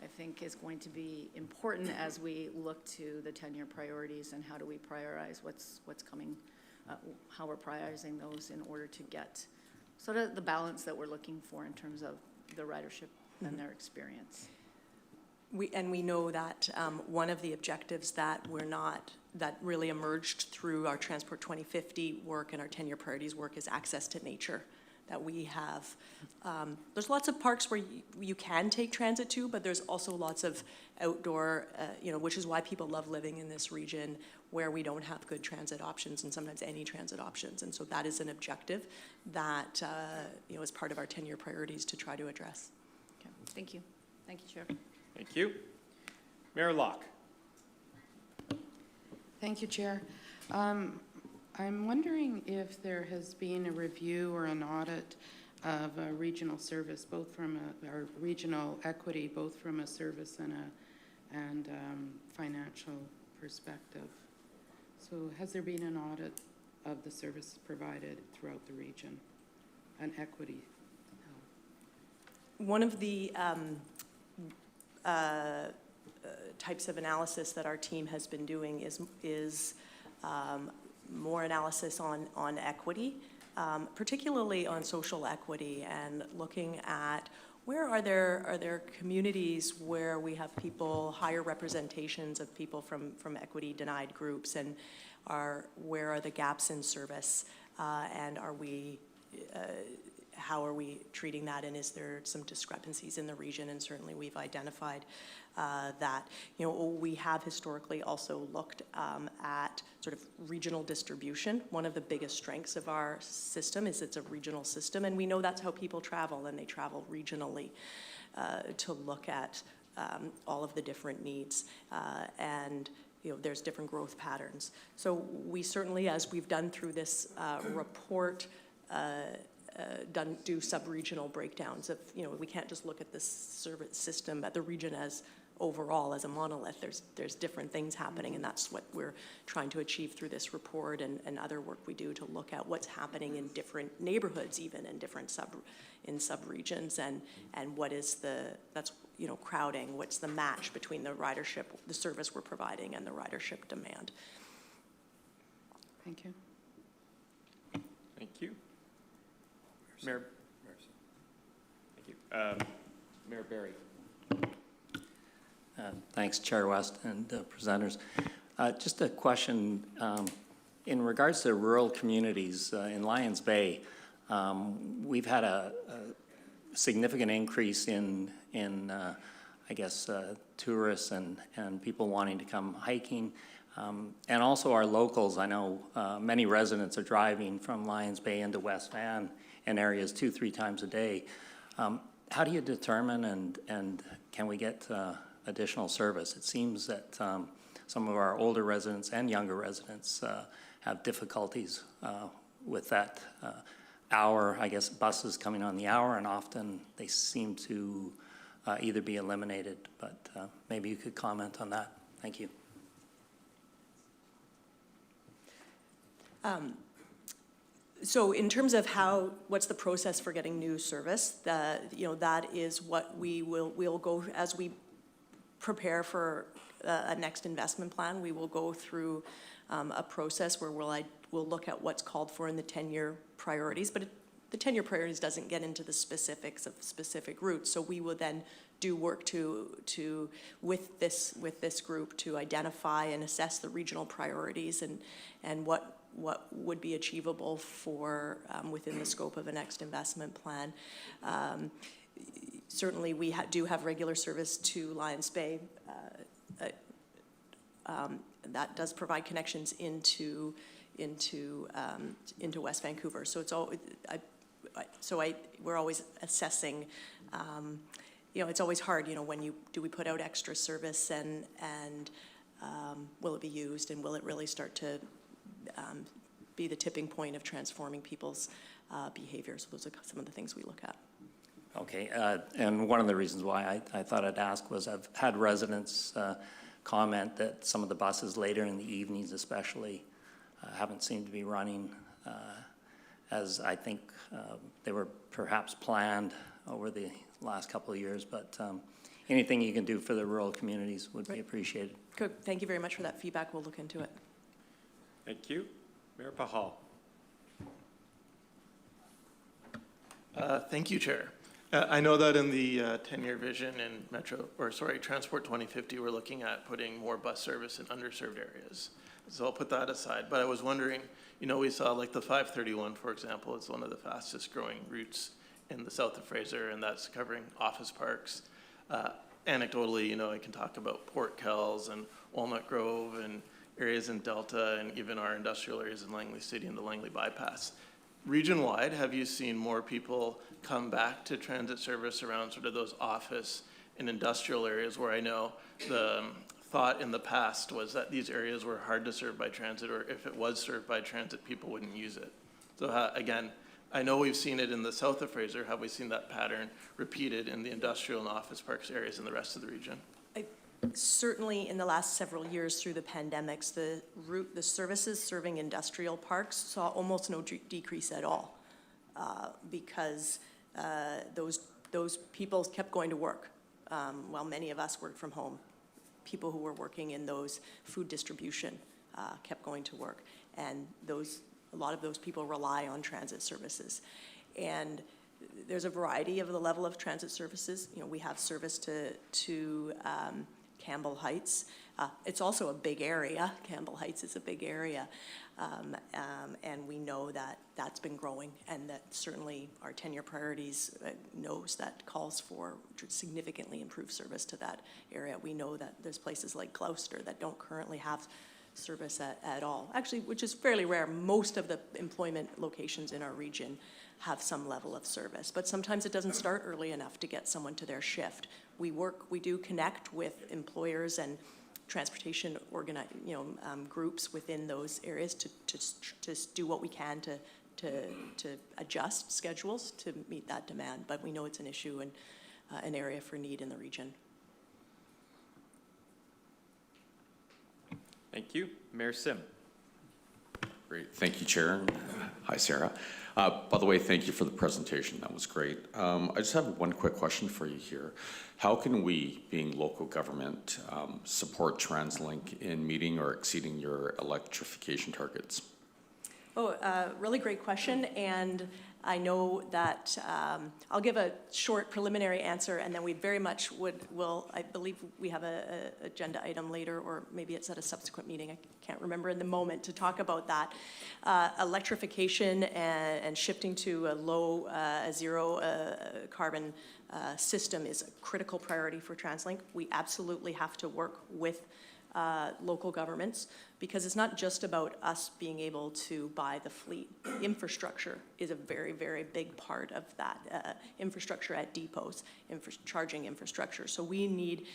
I think is going to be important as we look to the 10-year priorities and how do we prioritize what's coming, how we're prioritizing those in order to get sort of the balance that we're looking for in terms of the ridership and their experience. We know that one of the objectives that really emerged through our Transport 2050 work and our 10-year priorities work is access to nature. that we have. There's lots of parks where you can take transit to, but there's also lots of outdoor, which is why people love living in this region where we don't have good transit options and sometimes any transit options. And so that is an objective that, is part of our 10-year priorities to try to address. Okay, thank you. Thank you, Chair. Thank you. Mayor Locke. Thank you, Chair. I'm wondering if there has been a review or an audit of a regional service, both from or regional equity, both from a service and financial perspective. So has there been an audit of the service provided throughout the region, an equity? One of the types of analysis that our team has been doing is more analysis on equity, particularly on social equity, and looking at where are there communities where we have people, higher representations of people from equity denied groups, and where are the gaps in service, and how are we treating that, and is there some discrepancies in the region? And certainly we've identified that. We have historically also looked at sort of regional distribution. One of the biggest strengths of our system is it's a regional system, and we know that's how people travel, and they travel regionally to look at all of the different needs. And there's different growth patterns. So we certainly, as we've done through this report, do sub-regional breakdowns of, we can't just look at the service system, at the region as overall as a monolith. There's different things happening, and that's what we're trying to achieve through this report and other work we do to look at what's happening in different neighborhoods, even in different sub-regions, and what is that's crowding, what's the match between the ridership, the service we're providing, and the ridership demand. Thank you. Thank you. Mayor. Thank you. Mayor Barry. Thanks, Chair West and presenters. Just a question in regards to rural communities in Lions Bay. We've had a significant increase in I guess, tourists and people wanting to come hiking. And also our locals. I know many residents are driving from Lions Bay into West Van in areas 2-3 times a day. How do you determine and can we get additional service? It seems that some of our older residents and younger residents have difficulties with that hour. I guess buses coming on the hour, and often they seem to either be eliminated, but maybe you could comment on that. Thank you. So in terms of what's the process for getting new service, that is what we'll go as we prepare for a next investment plan. We will go through a process where we'll look at what's called for in the 10-year priorities, but the 10-year priorities doesn't get into the specifics of specific routes. So we will then do work with this group to identify and assess the regional priorities and what would be achievable for within the scope of a next investment plan. Certainly, we do have regular service to Lions Bay. That does provide connections into West Vancouver. So it's all. We're always assessing. It's always hard. When do we put out extra service and will it be used, and will it really start to be the tipping point of transforming people's behavior? So those are some of the things we look at. Okay, and one of the reasons why I thought I'd ask was I've had residents comment that some of the buses later in the evenings especially haven't seemed to be running as I think they were perhaps planned over the last couple of years, but anything you can do for the rural communities would be appreciated. Good, thank you very much for that feedback. We'll look into it. Thank you. Mayor Pahal. Thank you, Chair. I know that in the 10-year vision in Transport 2050, we're looking at putting more bus service in underserved areas. so I'll put that aside. But I was wondering, we saw like the 531, for example, is one of the fastest growing routes in the south of Fraser, and that's covering office parks. Anecdotally, I can talk about Port Kells and Walnut Grove and areas in Delta and even our industrial areas in Langley City and the Langley Bypass. Region-wide, have you seen more people come back to transit service around sort of those office and industrial areas where I know the thought in the past was that these areas were hard to serve by transit, or if it was served by transit, people wouldn't use it? So again, I know we've seen it in the south of Fraser. Have we seen that pattern repeated in the industrial and office parks areas in the rest of the region? Certainly in the last several years through the pandemics, the services serving industrial parks saw almost no decrease at all because those people kept going to work while many of us worked from home. People who were working in those food distribution kept going to work, and a lot of those people rely on transit services. And there's a variety of the level of transit services. We have service to Campbell Heights. It's also a big area. Campbell Heights is a big area. And we know that that's been growing, and that certainly our 10-year priorities knows that calls for significantly improved service to that area. We know that there's places like Gloucester that don't currently have service at all. Actually, which is fairly rare. Most of the employment locations in our region have some level of service, but sometimes it doesn't start early enough to get someone to their shift. We do connect with employers and transportation groups within those areas to do what we can to adjust schedules to meet that demand. But we know it's an issue and an area for need in the region. Thank you. Mayor Sim. Great, thank you, Chair. Hi, Sarah. By the way, thank you for the presentation. That was great. I just have one quick question for you here. How can we, being local government, support Translink in meeting or exceeding your electrification targets? Really great question, and I know that I'll give a short preliminary answer, and then we very much will, I believe we have an agenda item later, or maybe it's at a subsequent meeting, I can't remember in the moment, to talk about that. Electrification and shifting to a zero carbon system is a critical priority for Translink. We absolutely have to work with local governments, because it's not just about us being able to buy the fleet. Infrastructure is a very, very big part of that. Infrastructure at depots, charging infrastructure. So we need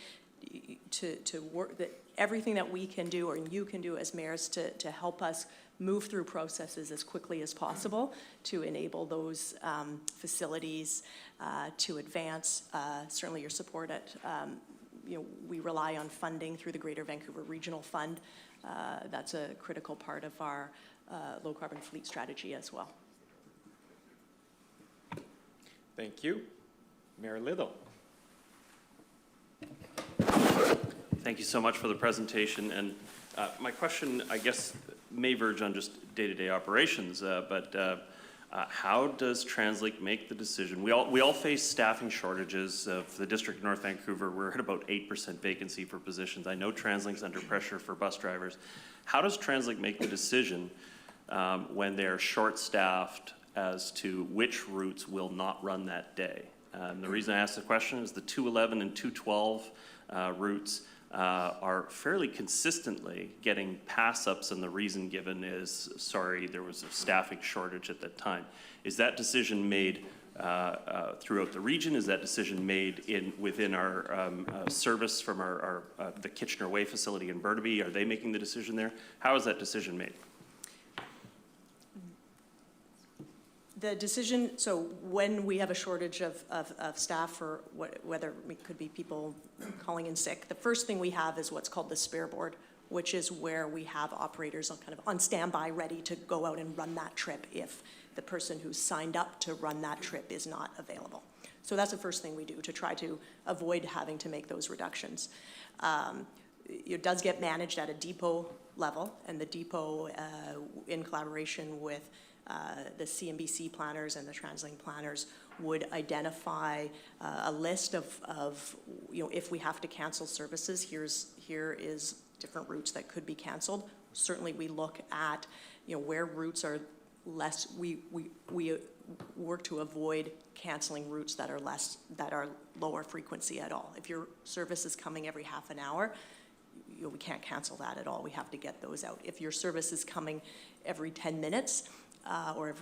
to work that everything that we can do, or you can do as mayors, to help us move through processes as quickly as possible to enable those facilities to advance. Certainly your support at we rely on funding through the Greater Vancouver Regional Fund. That's a critical part of our low carbon fleet strategy as well. Thank you. Mayor Little. Thank you so much for the presentation. And my question, I guess, may verge on just day-to-day operations, but how does Translink make the decision? We all face staffing shortages. For the District of North Vancouver, we're at about 8% vacancy for positions. I know Translink's under pressure for bus drivers. How does Translink make the decision when they're short-staffed as to which routes will not run that day? The reason I ask the question is the 211 and 212 routes are fairly consistently getting pass-ups, and the reason given is, sorry, there was a staffing shortage at that time. Is that decision made throughout the region? Is that decision made within our service from the Kitchener Way facility in Burnaby? Are they making the decision there? How is that decision made? The decision, so when we have a shortage of staff, or whether it could be people calling in sick, the first thing we have is what's called the spare board, which is where we have operators on standby, ready to go out and run that trip if the person who's signed up to run that trip is not available. So that's the first thing we do to try to avoid having to make those reductions. It does get managed at a depot level, and the depot, in collaboration with the CMBC planners and the Translink planners, would identify a list of if we have to cancel services, here is different routes that could be canceled. certainly we look at, where routes are less, we work to avoid canceling routes that are lower frequency at all. If your service is coming every half an hour, we can't cancel that at all. We have to get those out. If your service is coming every 10 minutes or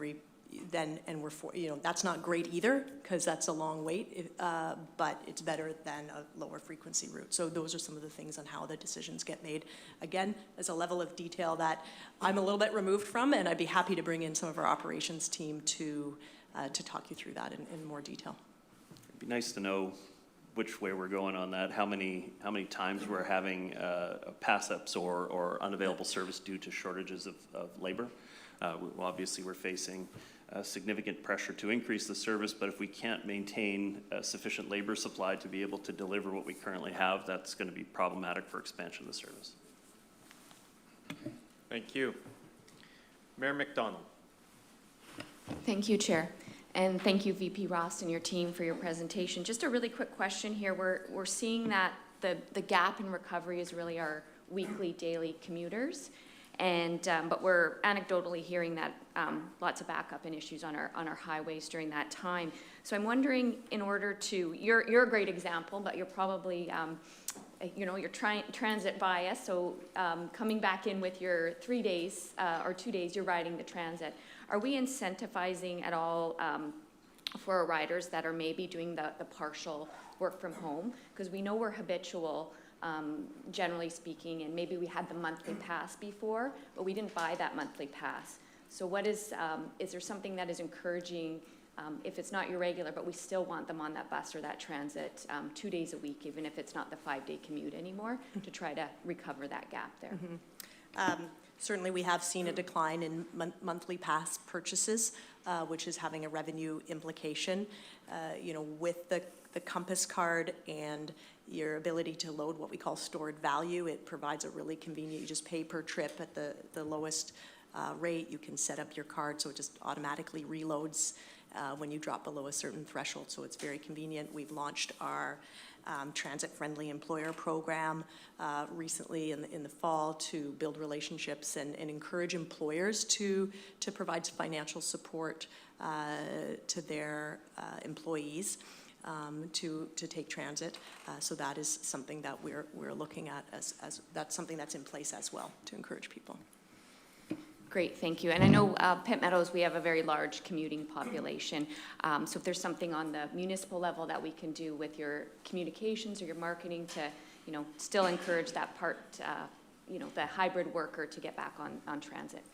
that's not great either, because that's a long wait, but it's better than a lower frequency route. So those are some of the things on how the decisions get made. Again, as a level of detail that I'm a little bit removed from, and I'd be happy to bring in some of our operations team to talk you through that in more detail. It'd be nice to know which way we're going on that, how many times we're having pass-ups or unavailable service due to shortages of labor. Obviously, we're facing significant pressure to increase the service, but if we can't maintain sufficient labor supply to be able to deliver what we currently have, that's going to be problematic for expansion of the service. Thank you. Mayor McDonald. Thank you, Chair. And thank you, VP Ross and your team, for your presentation. Just a really quick question here. We're seeing that the gap in recovery is really our weekly, daily commuters. But we're anecdotally hearing that lots of backup and issues on our highways during that time. So I'm wondering, in order to, you're a great example, but you're probably, you're transit bias. So coming back in with your 3 days or 2 days, you're riding the transit. Are we incentivizing at all for our riders that are maybe doing the partial work from home? Because we know we're habitual, generally speaking, and maybe we had the monthly pass before, but we didn't buy that monthly pass. So what is there something that is encouraging, if it's not your regular, but we still want them on that bus or that transit 2 days a week, even if it's not the 5-day commute anymore, to try to recover that gap there? Mm-hmm. Certainly, we have seen a decline in monthly pass purchases, which is having a revenue implication. With the Compass card and your ability to load what we call stored value, it provides a really convenient, you just pay per trip at the lowest rate. You can set up your card so it just automatically reloads when you drop below a certain threshold, so it's very convenient. We've launched our transit-friendly employer program recently in the fall to build relationships and encourage employers to provide financial support to their employees to take transit. So that is something that we're looking at as that's something that's in place as well to encourage people. Great, thank you. And I know Pitt Meadows, we have a very large commuting population. So if there's something on the municipal level that we can do with your communications or your marketing to, still encourage that part, the hybrid worker to get back on transit.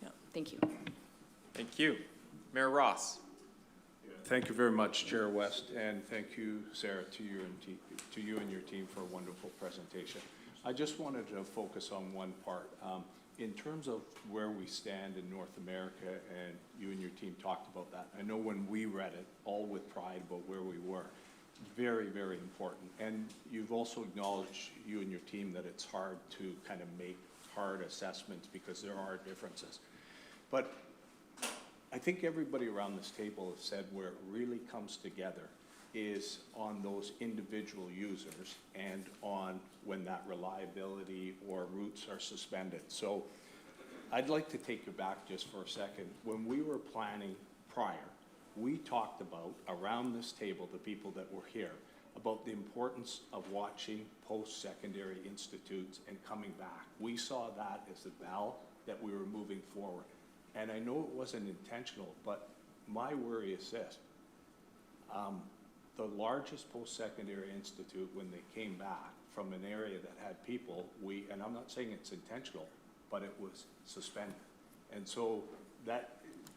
Yeah. Thank you. Thank you. Mayor Ross. Thank you very much, Chair West, and thank you, Sarah, to you and your team for a wonderful presentation. I just wanted to focus on one part. In terms of where we stand in North America, and you and your team talked about that, I know when we read it, all with pride about where we were, very, very important. And you've also acknowledged, you and your team, that it's hard to kind of make hard assessments because there are differences. But I think everybody around this table has said where it really comes together is on those individual users and on when that reliability or routes are suspended. So I'd like to take you back just for a second. When we were planning prior, we talked about, around this table, the people that were here, about the importance of watching post-secondary institutes and coming back. We saw that as the bell that we were moving forward. And I know it wasn't intentional, but my worry is this. The largest post-secondary institute, when they came back from an area that had people, and I'm not saying it's intentional, but it was suspended. And so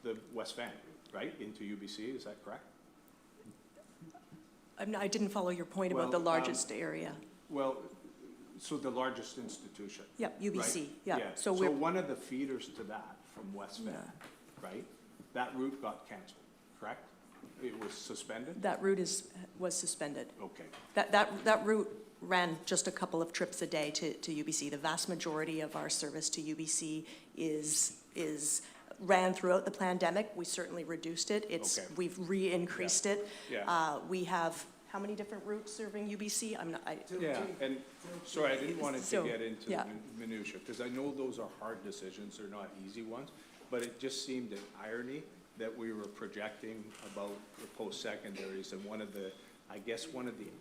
the West Van, right, into UBC, is that correct? I didn't follow your point about the largest area. Well, so the largest institution. Yep, UBC, right? yeah. So one of the feeders to that from West Van, right, that route got canceled, correct? It was suspended? That route was suspended. Okay. That route ran just a couple of trips a day to UBC. The vast majority of our service to UBC ran throughout the pandemic. We certainly reduced it. We've re-increased it. Yeah. We have how many different routes serving UBC? I'm not, Yeah, and, sorry, I didn't want it to So, get into yeah. the minutia, because I know those are hard decisions, they're not easy ones, but it just seemed an irony that we were projecting about the post-secondaries, and one of the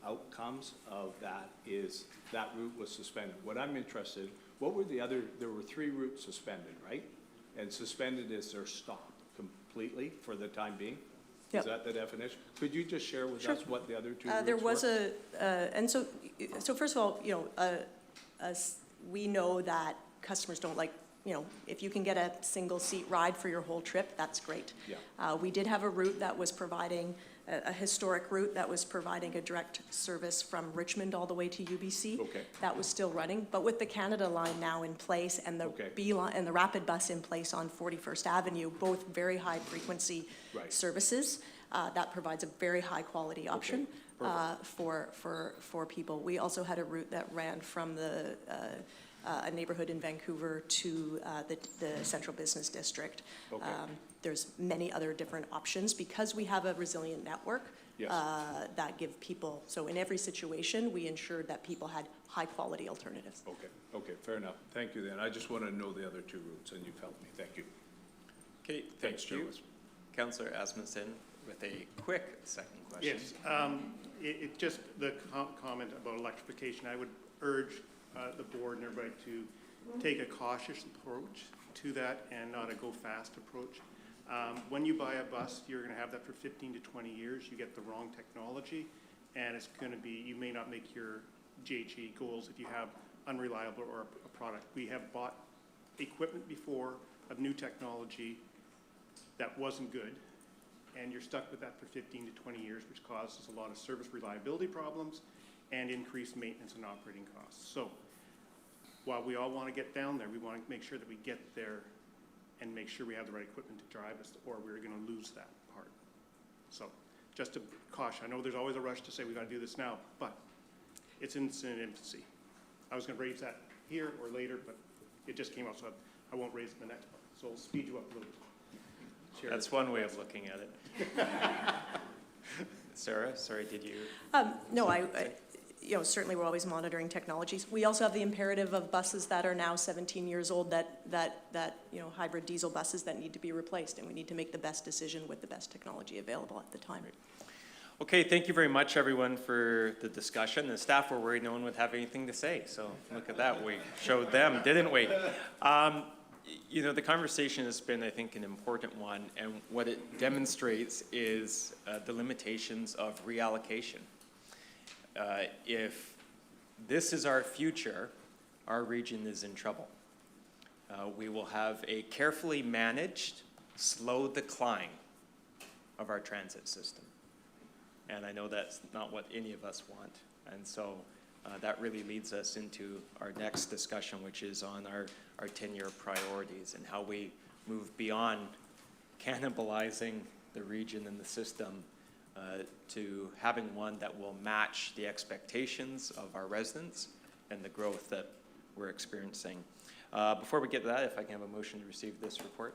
outcomes of that is that route was suspended. What I'm interested, what were the other, there were 3 routes suspended, right? And suspended is they're stopped completely for the time being? Yep. Is that the definition? Could you just share with us what the other 2 routes were? There was and so first of all, we know that customers don't like, if you can get a single seat ride for your whole trip, that's great. Yeah. We did have a route that was providing, a historic route that was providing a direct service from Richmond all the way to UBC. Okay. That was still running, but with the Canada line now in place and the Okay. B line and the rapid bus in place on 41st Avenue, both very high frequency Right. services, that provides a very high quality option for people. We also had a route that ran from a neighborhood in Vancouver to the Central Business District. Okay. There's many other different options because we have a resilient network. Yes. That give people, so in every situation, we ensured that people had high-quality alternatives. Okay, fair enough. Thank you then. I just want to know the other 2 routes, and you've helped me. Thank you. Okay, Thanks, thank you. Joe. Councillor Asmussen with a quick second question. Yes, it just, the comment about electrification, I would urge the board and everybody to take a cautious approach to that and not a go-fast approach. When you buy a bus, you're going to have that for 15 to 20 years. You get the wrong technology, and it's going to be, you may not make your GHG goals if you have unreliable or a product. We have bought equipment before of new technology that wasn't good, and you're stuck with that for 15 to 20 years, which causes a lot of service reliability problems and increased maintenance and operating costs. So while we all want to get down there, we want to make sure that we get there and make sure we have the right equipment to drive us, or we're going to lose that part. So just a caution. I know there's always a rush to say we got to do this now, but it's in its infancy. I was going to raise that here or later, but it just came out, so I won't raise it in the next one. So I'll speed you up a little bit. Chair. That's one way of looking at it. Sarah, sorry, did you? No, certainly we're always monitoring technologies. We also have the imperative of buses that are now 17 years old that hybrid diesel buses that need to be replaced, and we need to make the best decision with the best technology available at the time. Okay, thank you very much, everyone, for the discussion. The staff were worried no one would have anything to say, so look at that. We showed them, didn't we? The conversation has been, I think, an important one, and what it demonstrates is the limitations of reallocation. If this is our future, our region is in trouble. We will have a carefully managed, slow decline of our transit system. And I know that's not what any of us want. And so that really leads us into our next discussion, which is on our 10-year priorities and how we move beyond cannibalizing the region and the system to having one that will match the expectations of our residents and the growth that we're experiencing. Before we get to that, if I can have a motion to receive this report.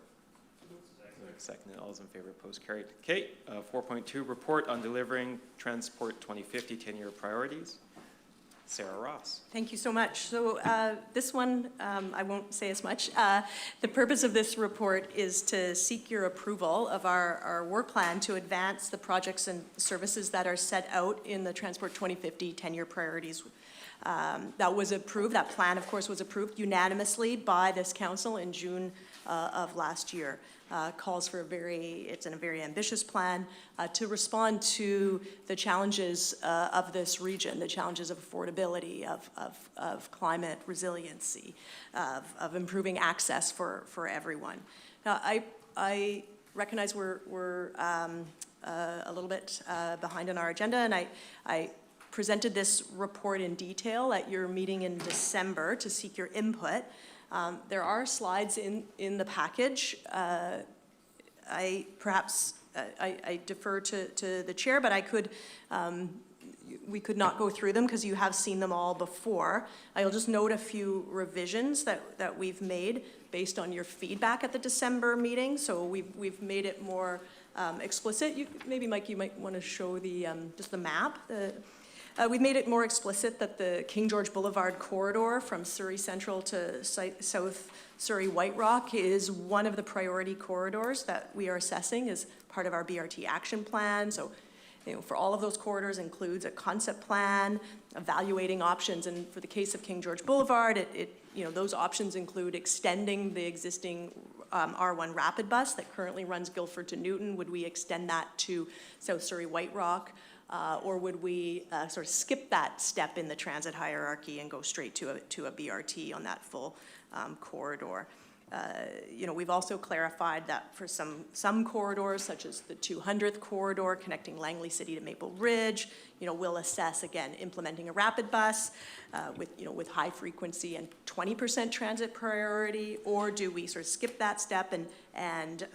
Second, all those in favor, opposed, carried. Okay, 4.2, report on delivering Transport 2050 10-year priorities. Sarah Ross. Thank you so much. So this one, I won't say as much. The purpose of this report is to seek your approval of our work plan to advance the projects and services that are set out in the Transport 2050 10-year priorities. That was approved, that plan, of course, was approved unanimously by this council in June of last year. Calls for it's a very ambitious plan to respond to the challenges of this region, the challenges of affordability, of climate resiliency, of improving access for everyone. Now, I recognize we're a little bit behind on our agenda, and I presented this report in detail at your meeting in December to seek your input. There are slides in the package. I defer to the chair, but we could not go through them because you have seen them all before. I'll just note a few revisions that we've made based on your feedback at the December meeting. So we've made it more explicit. Maybe, Mike, you might want to show the, just the map. We've made it more explicit that the King George Boulevard corridor from Surrey Central to South Surrey White Rock is one of the priority corridors that we are assessing as part of our BRT action plan. So, for all of those corridors includes a concept plan, evaluating options, and for the case of King George Boulevard, those options include extending the existing R1 rapid bus that currently runs Guildford to Newton. Would we extend that to South Surrey White Rock? Or would we sort of skip that step in the transit hierarchy and go straight to a BRT on that full corridor? We've also clarified that for some corridors, such as the 200th corridor connecting Langley City to Maple Ridge, we'll assess, again, implementing a rapid bus with high frequency and 20% transit priority, or do we sort of skip that step and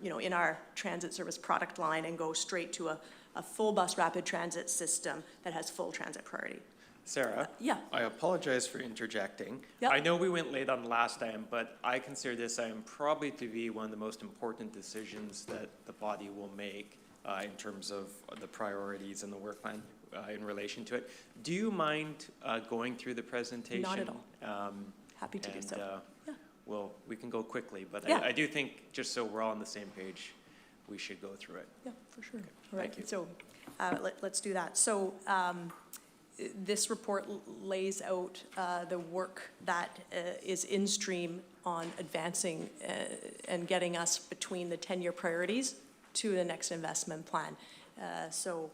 in our transit service product line and go straight to a full bus rapid transit system that has full transit priority? Sarah? Yeah. I apologize for interjecting. Yep. I know we went late on last time, but I consider this item probably to be one of the most important decisions that the body will make in terms of the priorities and the work plan in relation to it. Do you mind going through the presentation? Not at all. Happy to do so. Yeah. Well, we can go quickly, but Yeah. I do think, just so we're all on the same page, we should go through it. Yeah, for sure. Okay. All right, Thank you. so let's do that. So this report lays out the work that is in stream on advancing and getting us between the 10-year priorities to the next investment plan. So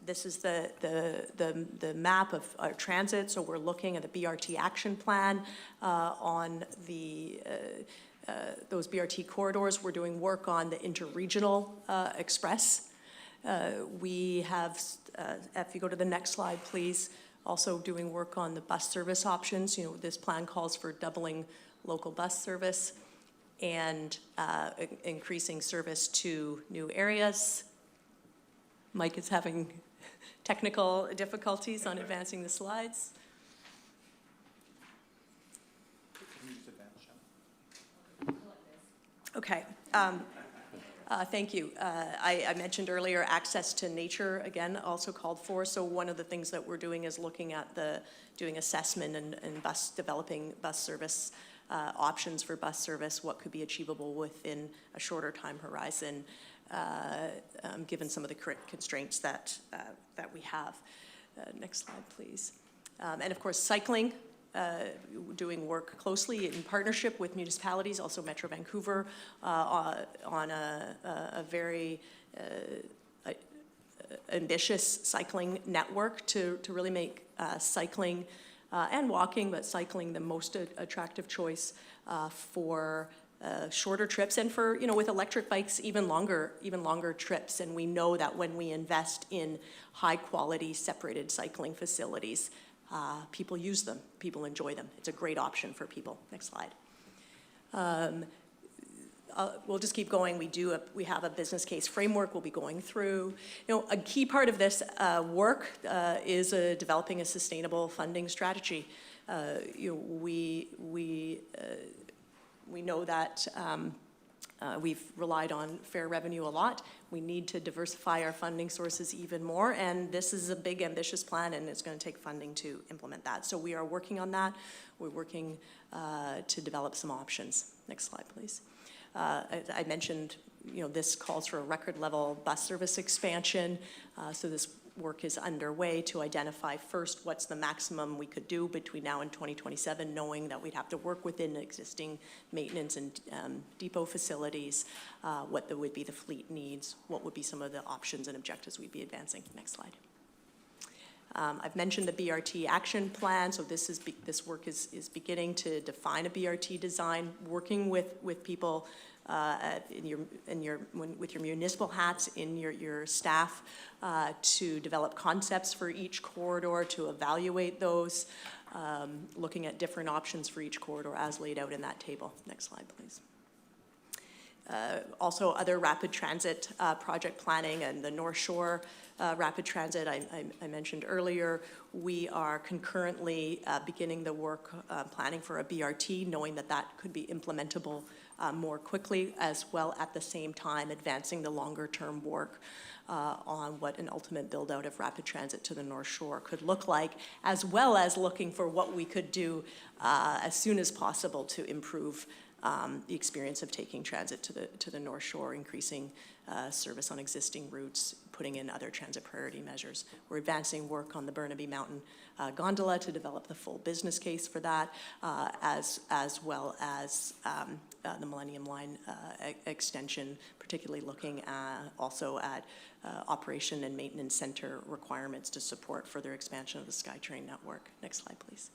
this is the map of our transit. So we're looking at the BRT action plan on those BRT corridors. We're doing work on the interregional express. We have, if you go to the next slide, please, also doing work on the bus service options. This plan calls for doubling local bus service and increasing service to new areas. Mike is having technical difficulties on advancing the slides. Okay. Thank you. I mentioned earlier access to nature, again, also called for. So one of the things that we're doing is looking at doing assessment and developing bus service options for bus service, what could be achievable within a shorter time horizon, given some of the constraints that we have. Next slide, please. And of course, cycling. Doing work closely in partnership with municipalities, also Metro Vancouver, on a very ambitious cycling network to really make cycling and walking, but cycling the most attractive choice for shorter trips, and for, with electric bikes, even longer trips. And we know that when we invest in high quality separated cycling facilities, people use them, people enjoy them. It's a great option for people. Next slide. We'll just keep going. We have a business case framework we'll be going through. A key part of this work is developing a sustainable funding strategy. We know that we've relied on fair revenue a lot. We need to diversify our funding sources even more, and this is a big, ambitious plan, and it's going to take funding to implement that. So we are working on that. We're working to develop some options. Next slide, please. I mentioned, this calls for a record-level bus service expansion. So this work is underway to identify first what's the maximum we could do between now and 2027, knowing that we'd have to work within existing maintenance and depot facilities, what would be the fleet needs, what would be some of the options and objectives we'd be advancing. Next slide. I've mentioned the BRT action plan, so this work is beginning to define a BRT design, working with people with your municipal hats, in your staff, to develop concepts for each corridor, to evaluate those, looking at different options for each corridor as laid out in that table. Next slide, please. Also, other rapid transit project planning and the North Shore rapid transit I mentioned earlier. We are concurrently beginning the work planning for a BRT, knowing that could be implementable more quickly, as well at the same time advancing the longer-term work on what an ultimate build-out of rapid transit to the North Shore could look like, as well as looking for what we could do as soon as possible to improve the experience of taking transit to the North Shore, increasing service on existing routes, putting in other transit priority measures. We're advancing work on the Burnaby Mountain gondola to develop the full business case for that, as well as the Millennium Line extension, particularly looking also at operation and maintenance center requirements to support further expansion of the SkyTrain network. Next slide, please.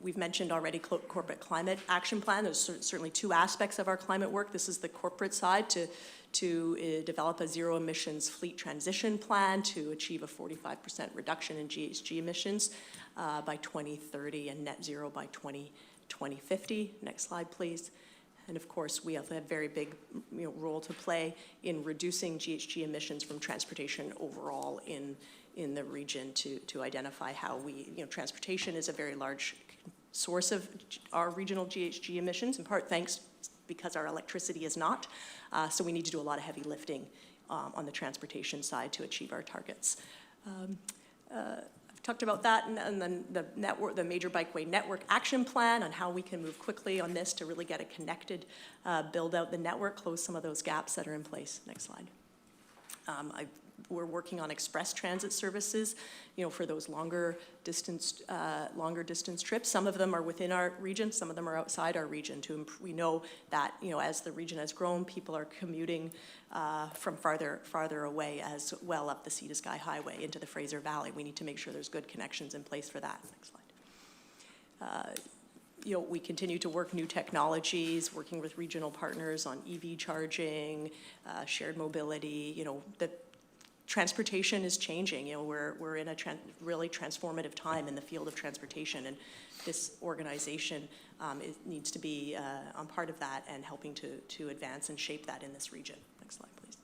We've mentioned already corporate climate action plan. There's certainly two aspects of our climate work. This is the corporate side to develop a zero emissions fleet transition plan to achieve a 45% reduction in GHG emissions by 2030 and net zero by 2050. Next slide, please. And of course, we have a very big role to play in reducing GHG emissions from transportation overall in the region to identify how transportation is a very large source of our regional GHG emissions, in part because our electricity is not. So we need to do a lot of heavy lifting on the transportation side to achieve our targets. I've talked about that, and then the Major Bikeway Network Action Plan on how we can move quickly on this to really get a connected, build out the network, close some of those gaps that are in place. Next slide. We're working on express transit services, for those longer distance trips. Some of them are within our region, some of them are outside our region. We know that, as the region has grown, people are commuting from farther away as well up the Sea to Sky Highway into the Fraser Valley. We need to make sure there's good connections in place for that. Next slide. We continue to work new technologies, working with regional partners on EV charging, shared mobility. The transportation is changing. We're in a really transformative time in the field of transportation, and this organization needs to be on part of that and helping to advance and shape that in this region. Next slide, please.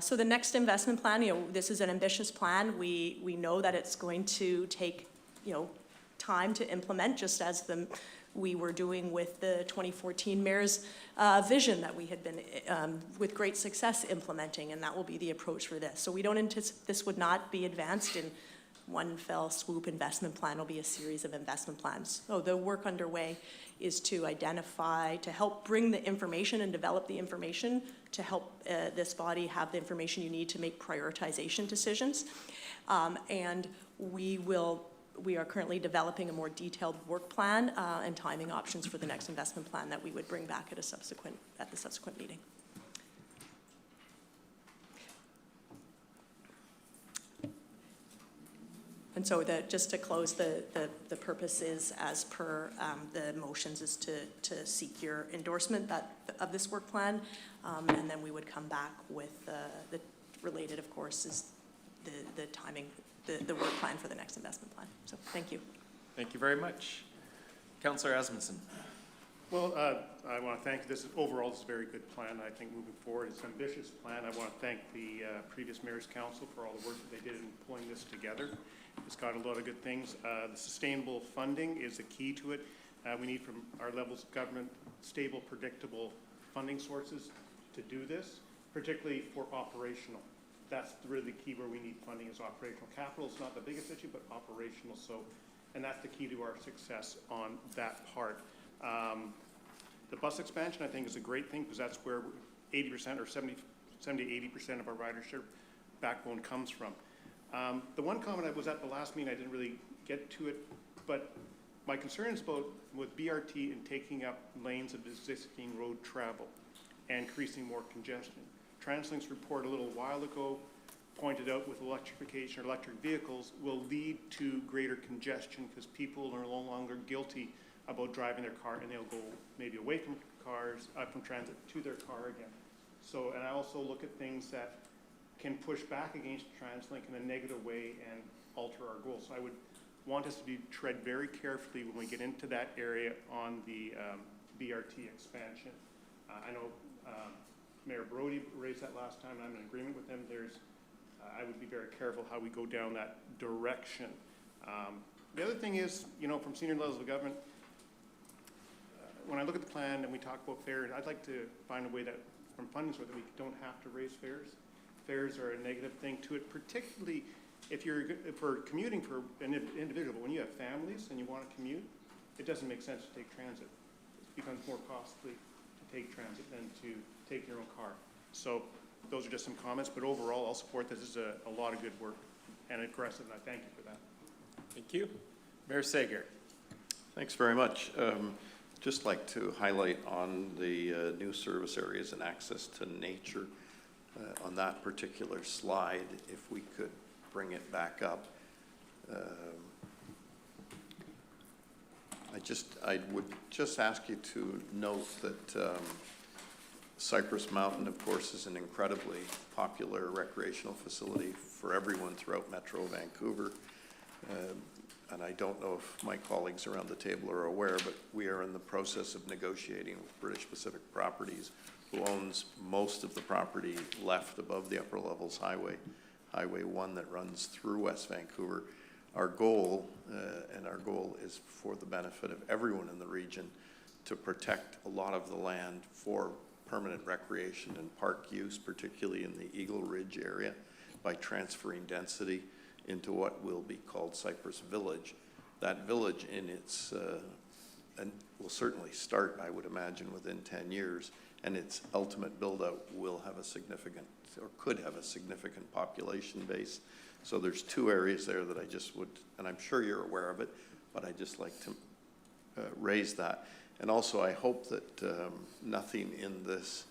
So the next investment plan, this is an ambitious plan. We know that it's going to take, time to implement, just as we were doing with the 2014 Mayor's vision that we had been, with great success, implementing, and that will be the approach for this. So we don't anticipate, this would not be advanced in one fell swoop investment plan. It'll be a series of investment plans. So the work underway is to identify, to help bring the information and develop the information to help this body have the information you need to make prioritization decisions. And we are currently developing a more detailed work plan and timing options for the next investment plan that we would bring back at the subsequent meeting. And so just to close, the purpose is, as per the motions, is to seek your endorsement of this work plan, and then we would come back with the related, of course, is the timing, the work plan for the next investment plan. So thank you. Thank you very much. Councillor Asmussen. Well, I want to thank this. Overall, it's a very good plan. I think moving forward, it's an ambitious plan. I want to thank the previous Mayor's Council for all the work that they did in pulling this together. It's got a lot of good things. The sustainable funding is a key to it. We need, from our levels of government, stable, predictable funding sources to do this, particularly for operational. That's really the key where we need funding, is operational capital. It's not the biggest issue, but operational. So, and that's the key to our success on that part. The bus expansion, I think, is a great thing, because that's where 80% or 70 to 80% of our ridership backbone comes from. The one comment, I was at the last meeting, I didn't really get to it, but my concern is about with BRT and taking up lanes of existing road travel and increasing more congestion. Translink's report a little while ago pointed out with electrification or electric vehicles will lead to greater congestion, because people are no longer guilty about driving their car, and they'll go maybe away from cars, from transit to their car again. So, and I also look at things that can push back against Translink in a negative way and alter our goals. So I would want us to tread very carefully when we get into that area on the BRT expansion. I know Mayor Brody raised that last time, and I'm in agreement with him. I would be very careful how we go down that direction. The other thing is, from senior levels of government, when I look at the plan and we talk about fares, I'd like to find a way that, from funding, so that we don't have to raise fares. Fares are a negative thing to it, particularly if for commuting for an individual. But when you have families and you want to commute, it doesn't make sense to take transit. It becomes more costly to take transit than to take your own car. So those are just some comments, but overall, I'll support this. This is a lot of good work and aggressive, and I thank you for that. Thank you. Mayor Sager. Thanks very much. Just like to highlight on the new service areas and access to nature on that particular slide, if we could bring it back up. I would just ask you to note that Cypress Mountain, of course, is an incredibly popular recreational facility for everyone throughout Metro Vancouver. And I don't know if my colleagues around the table are aware, but we are in the process of negotiating with British Pacific Properties, who owns most of the property left above the Upper Levels Highway, Highway 1 that runs through West Vancouver. Our goal, and our goal is for the benefit of everyone in the region, to protect a lot of the land for permanent recreation and park use, particularly in the Eagle Ridge area, by transferring density into what will be called Cypress Village. That village in its, and will certainly start, I would imagine, within 10 years, and its ultimate build-out will have a significant, or could have a significant population base. So there's two areas there that I just would, and I'm sure you're aware of it, but I'd just like to raise that. And also, I hope that nothing in this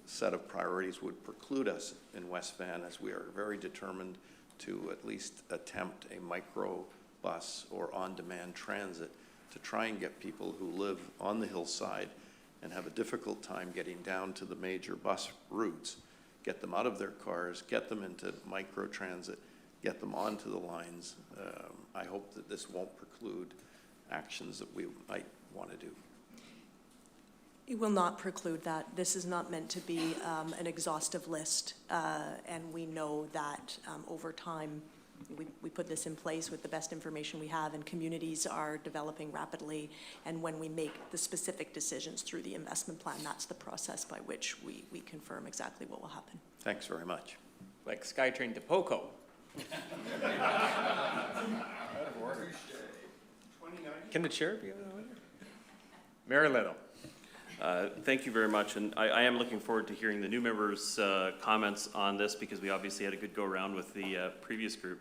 set of priorities would preclude us in West Van, as we are very determined to at least attempt a micro bus or on-demand transit to try and get people who live on the hillside and have a difficult time getting down to the major bus routes, get them out of their cars, get them into micro transit, get them onto the lines. I hope that this won't preclude actions that we might want to do. It will not preclude that. This is not meant to be an exhaustive list, and we know that over time, we put this in place with the best information we have, and communities are developing rapidly, and when we make the specific decisions through the investment plan, that's the process by which we confirm exactly what will happen. Thanks very much. Like SkyTrain to Poco. Can the chair be on that? Mayor Little. Thank you very much, and I am looking forward to hearing the new members' comments on this, because we obviously had a good go-around with the previous group.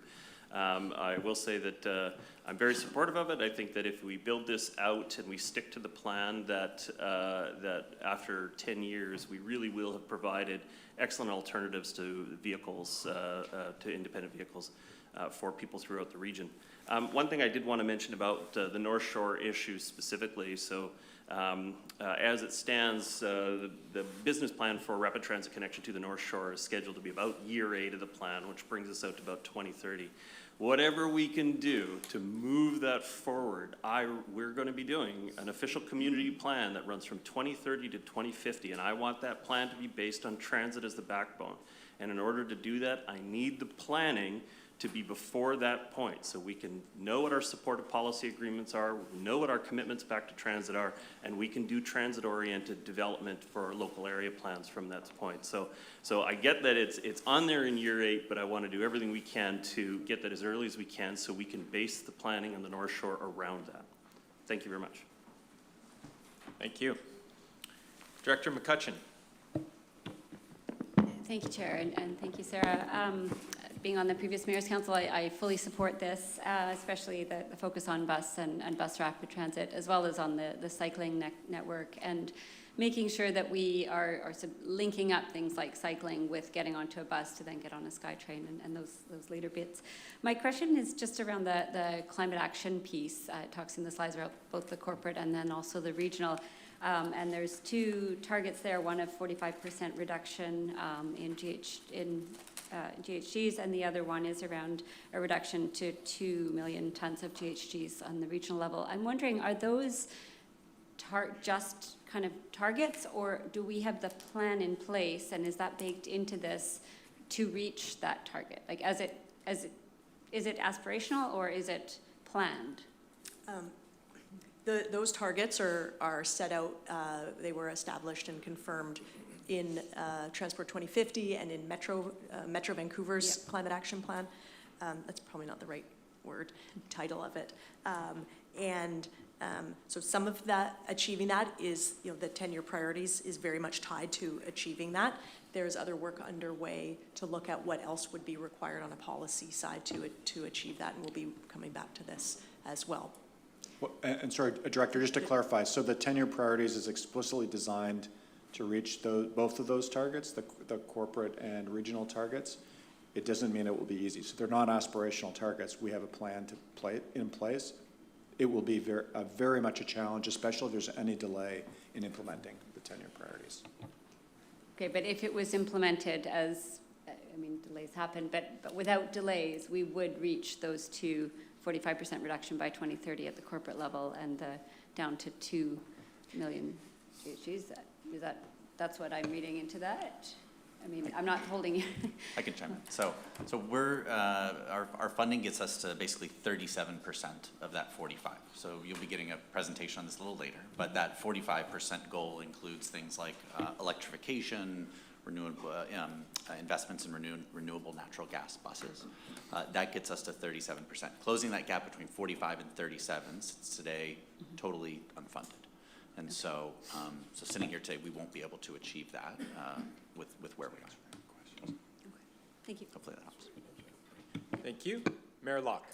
I will say that I'm very supportive of it. I think that if we build this out and we stick to the plan, that after 10 years, we really will have provided excellent alternatives to vehicles, to independent vehicles for people throughout the region. One thing I did want to mention about the North Shore issue specifically, so as it stands, the business plan for rapid transit connection to the North Shore is scheduled to be about year 8 of the plan, which brings us out to about 2030. Whatever we can do to move that forward, we're going to be doing an official community plan that runs from 2030 to 2050, and I want that plan to be based on transit as the backbone. And in order to do that, I need the planning to be before that point, so we can know what our supportive policy agreements are, know what our commitments back to transit are, and we can do transit-oriented development for our local area plans from that point. So I get that it's on there in year 8, but I want to do everything we can to get that as early as we can, so we can base the planning on the North Shore around that. Thank you very much. Thank you. Director McCutcheon. Thank you, Chair, and thank you, Sarah. Being on the previous Mayor's Council, I fully support this, especially the focus on bus and bus rapid transit, as well as on the cycling network, and making sure that we are sort of linking up things like cycling with getting onto a bus to then get on a SkyTrain and those later bits. My question is just around the climate action piece. It talks in the slides about both the corporate and then also the regional. And there's 2 targets there, one of 45% reduction in GHGs, and the other one is around a reduction to 2 million tons of GHGs on the regional level. I'm wondering, are those just kind of targets, or do we have the plan in place, and is that baked into this to reach that target? Like, is it aspirational, or is it planned? Those targets are set out, they were established and confirmed in Transport 2050 and in Metro Vancouver's Climate Action Plan. That's probably not the right word, title of it. So some of that, achieving that is, the 10-year priorities is very much tied to achieving that. There's other work underway to look at what else would be required on a policy side to achieve that, and we'll be coming back to this as well. Well, and sorry, Director, just to clarify, so the 10-year priorities is explicitly designed to reach both of those targets, the corporate and regional targets. It doesn't mean it will be easy. So they're not aspirational targets. We have a plan in place. It will be very much a challenge, especially if there's any delay in implementing the 10-year priorities. Okay, but if it was implemented as, delays happen, but without delays, we would reach those two 45% reduction by 2030 at the corporate level and down to 2 million GHGs. That's what I'm reading into that. I'm not holding you. I can chime in. So we're, our funding gets us to basically 37% of that 45. So you'll be getting a presentation on this a little later, but that 45% goal includes things like electrification, renewable investments in renewable natural gas buses. That gets us to 37%. Closing that gap between 45 and 37 is today totally unfunded. And so, sitting here today, we won't be able to achieve that with where we are. Okay. Thank you. Hopefully that helps. Thank you. Mayor Locke.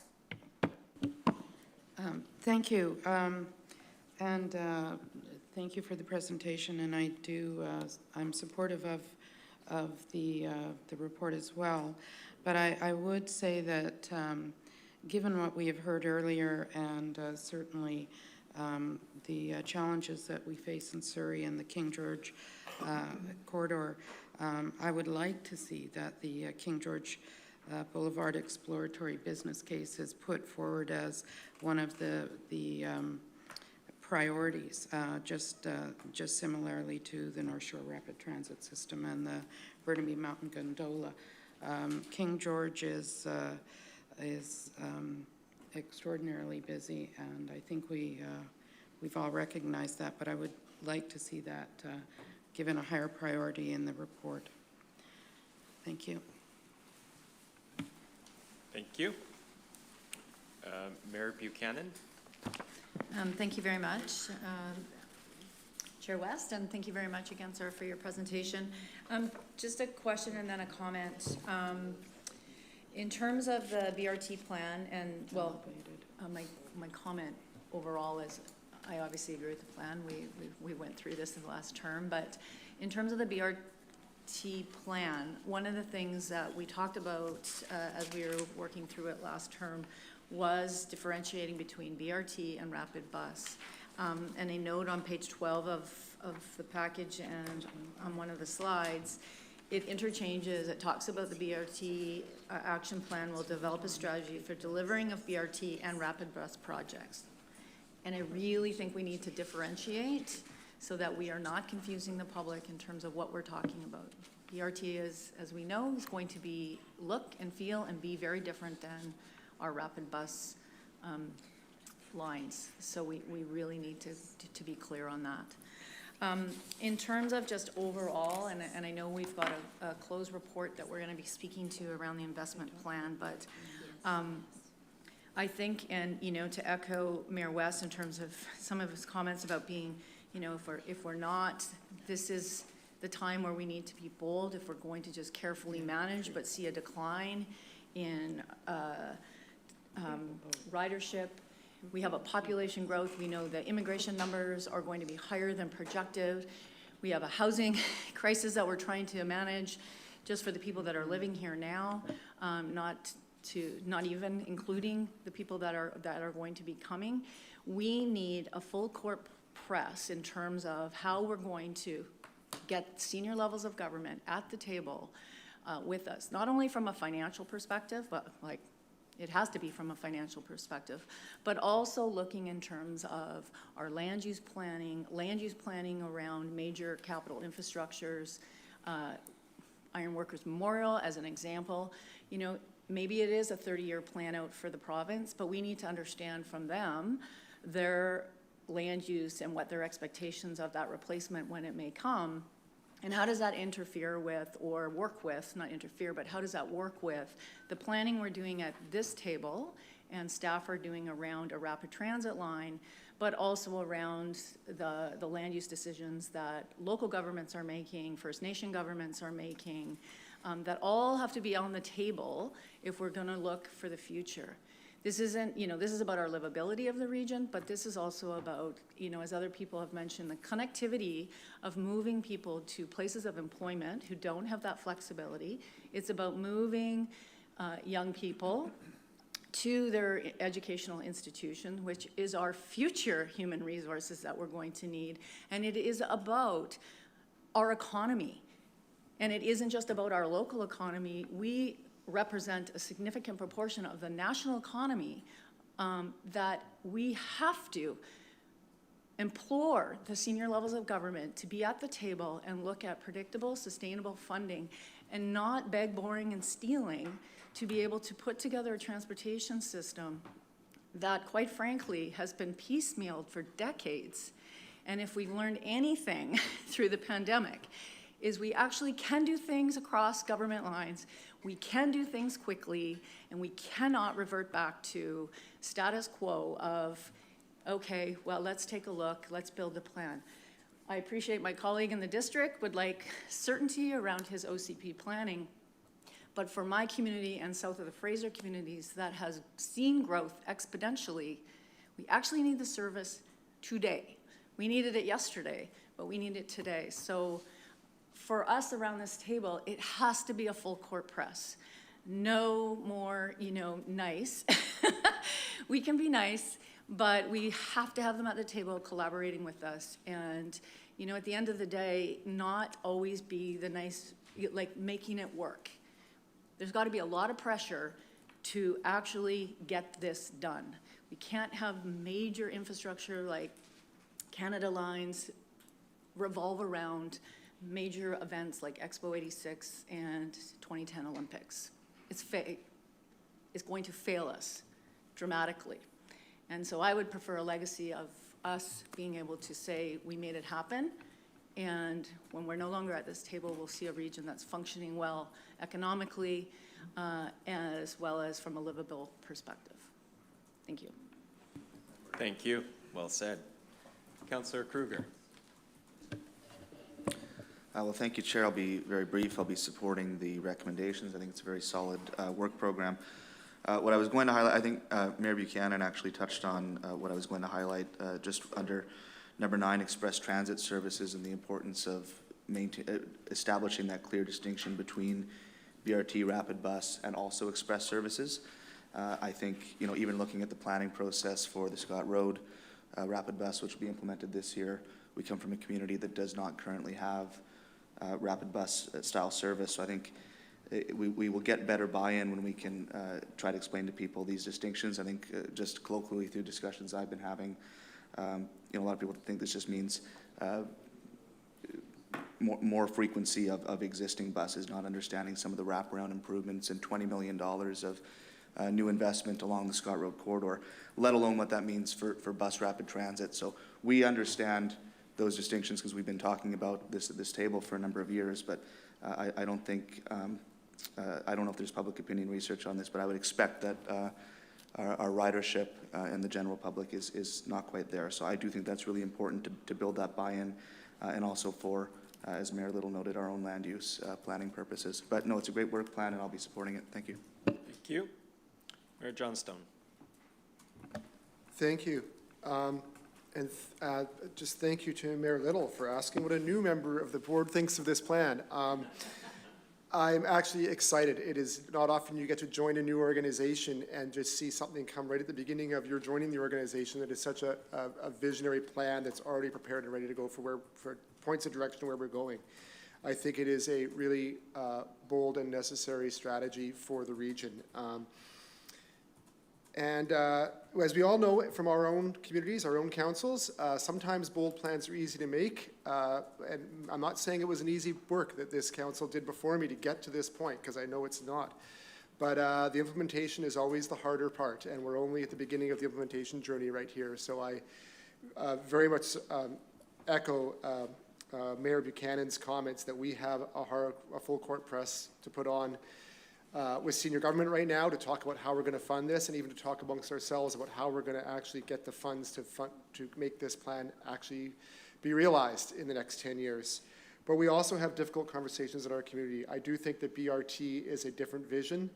Thank you. Thank you for the presentation, and I'm supportive of the report as well. But I would say that given what we have heard earlier, and certainly the challenges that we face in Surrey and the King George corridor, I would like to see that the King George Boulevard exploratory business case is put forward as one of the priorities, just similarly to the North Shore Rapid Transit System and the Burnaby Mountain Gondola. King George is extraordinarily busy, and I think we've all recognized that, but I would like to see that given a higher priority in the report. Thank you. Thank you. Mayor Buchanan. Thank you very much, Chair West, and thank you very much again, sir, for your presentation. Just a question and then a comment. In terms of the BRT plan, and well, my comment overall is I obviously agree with the plan. We went through this in the last term, but in terms of the BRT plan, one of the things that we talked about as we were working through it last term was differentiating between BRT and rapid bus. And a note on page 12 of the package and on one of the slides, it interchanges, it talks about the BRT action plan will develop a strategy for delivering of BRT and rapid bus projects. And I really think we need to differentiate so that we are not confusing the public in terms of what we're talking about. BRT is, as we know, is going to be look and feel and be very different than our rapid bus lines. So we really need to be clear on that. In terms of just overall, and I know we've got a closed report that we're going to be speaking to around the investment plan, but I think, and to echo Mayor West in terms of some of his comments about being, if we're not, this is the time where we need to be bold if we're going to just carefully manage but see a decline in ridership. We have a population growth. We know the immigration numbers are going to be higher than projected. We have a housing crisis that we're trying to manage just for the people that are living here now, not even including the people that are going to be coming. We need a full court press in terms of how we're going to get senior levels of government at the table with us, not only from a financial perspective, but it has to be from a financial perspective, but also looking in terms of our land use planning around major capital infrastructures, Ironworkers Memorial as an example. Maybe it is a 30-year plan out for the province, but we need to understand from them their land use and what their expectations of that replacement when it may come, and how does that interfere with, or work with, not interfere, but how does that work with the planning we're doing at this table and staff are doing around a rapid transit line, but also around the land use decisions that local governments are making, First Nation governments are making, that all have to be on the table if we're gonna look for the future. This isn't, this is about our livability of the region, but this is also about, as other people have mentioned, the connectivity of moving people to places of employment who don't have that flexibility. It's about moving young people to their educational institution, which is our future human resources that we're going to need. And it is about our economy. And it isn't just about our local economy. We represent a significant proportion of the national economy that we have to implore the senior levels of government to be at the table and look at predictable, sustainable funding and not beg, borrowing, and stealing to be able to put together a transportation system that, quite frankly, has been piecemealed for decades. And if we've learned anything through the pandemic, is we actually can do things across government lines, we can do things quickly, and we cannot revert back to status quo of, okay, well, let's take a look, let's build a plan. I appreciate my colleague in the district would like certainty around his OCP planning, but for my community and south of the Fraser communities that has seen growth exponentially, we actually need the service today. We needed it yesterday, but we need it today. So for us around this table, it has to be a full court press. No more, nice. We can be nice, but we have to have them at the table collaborating with us. And, at the end of the day, not always be the nice, like making it work. There's got to be a lot of pressure to actually get this done. We can't have major infrastructure like Canada Lines revolve around major events like Expo 86 and 2010 Olympics. It's going to fail us dramatically. And so I would prefer a legacy of us being able to say we made it happen, and when we're no longer at this table, we'll see a region that's functioning well economically, as well as from a livable perspective. Thank you. Thank you. Well said. Councillor Kruger. Well, thank you, Chair. I'll be very brief. I'll be supporting the recommendations. I think it's a very solid work program. What I was going to highlight, I think Mayor Buchanan actually touched on what I was going to highlight just under number 9, express transit services, and the importance of establishing that clear distinction between BRT, rapid bus, and also express services. I think, even looking at the planning process for the Scott Road rapid bus, which will be implemented this year, we come from a community that does not currently have rapid bus style service. So I think we will get better buy-in when we can try to explain to people these distinctions. I think just colloquially through discussions I've been having, a lot of people think this just means more frequency of existing buses, not understanding some of the wraparound improvements and $20 million of new investment along the Scott Road corridor, let alone what that means for bus rapid transit. So we understand those distinctions because we've been talking about this at this table for a number of years, but I don't think, I don't know if there's public opinion research on this, but I would expect that our ridership and the general public is not quite there. So I do think that's really important to build that buy-in and also for, as Mayor Little noted, our own land use planning purposes. But no, it's a great work plan and I'll be supporting it. Thank you. Thank you. Mayor Johnstone. Thank you. Just thank you to Mayor Little for asking what a new member of the board thinks of this plan. I'm actually excited. It is not often you get to join a new organization and just see something come right at the beginning of your joining the organization that is such a visionary plan that's already prepared and ready to go for points of direction where we're going. I think it is a really bold and necessary strategy for the region. As we all know from our own communities, our own councils, sometimes bold plans are easy to make. And I'm not saying it was an easy work that this council did before me to get to this point, because I know it's not. But the implementation is always the harder part, and we're only at the beginning of the implementation journey right here. So I very much echo Mayor Buchanan's comments that we have a full court press to put on with senior government right now to talk about how we're going to fund this, and even to talk amongst ourselves about how we're going to actually get the funds to make this plan actually be realized in the next 10 years. But we also have difficult conversations in our community. I do think that BRT is a different vision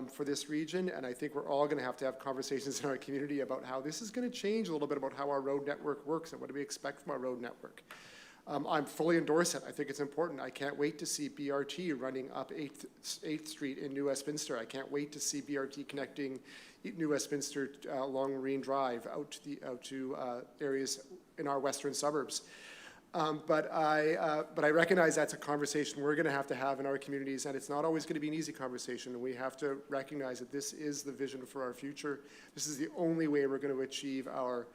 for this region, and I think we're all going to have conversations in our community about how this is going to change a little bit about how our road network works and what do we expect from our road network. I'm fully endorse it. I think it's important. I can't wait to see BRT running up 8th Street in New Westminster. I can't wait to see BRT connecting New Westminster along Marine Drive out to areas in our western suburbs. But I recognize that's a conversation we're going to have in our communities, and it's not always going to be an easy conversation. And we have to recognize that this is the vision for our future. This is the only way we're going to achieve our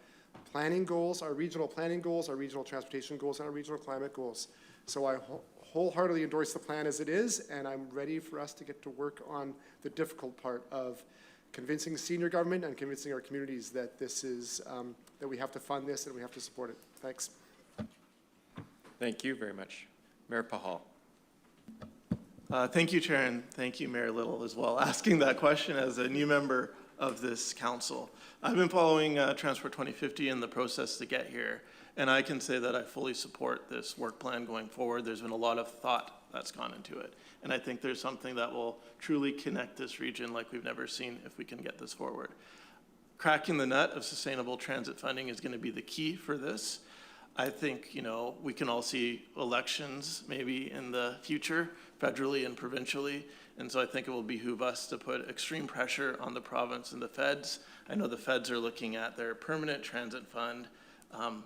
planning goals, our regional planning goals, our regional transportation goals, and our regional climate goals. So I wholeheartedly endorse the plan as it is, and I'm ready for us to get to work on the difficult part of convincing senior government and convincing our communities that this is, that we have to fund this and we have to support it. Thanks. Thank you very much. Mayor Pahal. Thank you, Chair, and thank you, Mayor Little, as well, asking that question as a new member of this council. I've been following Transport 2050 and the process to get here, and I can say that I fully support this work plan going forward. There's been a lot of thought that's gone into it, and I think there's something that will truly connect this region like we've never seen if we can get this forward. Cracking the nut of sustainable transit funding is going to be the key for this. I think, you know, we can all see elections maybe in the future, federally and provincially, and so I think it will behoove us to put extreme pressure on the province and the feds. I know the feds are looking at their permanent transit fund,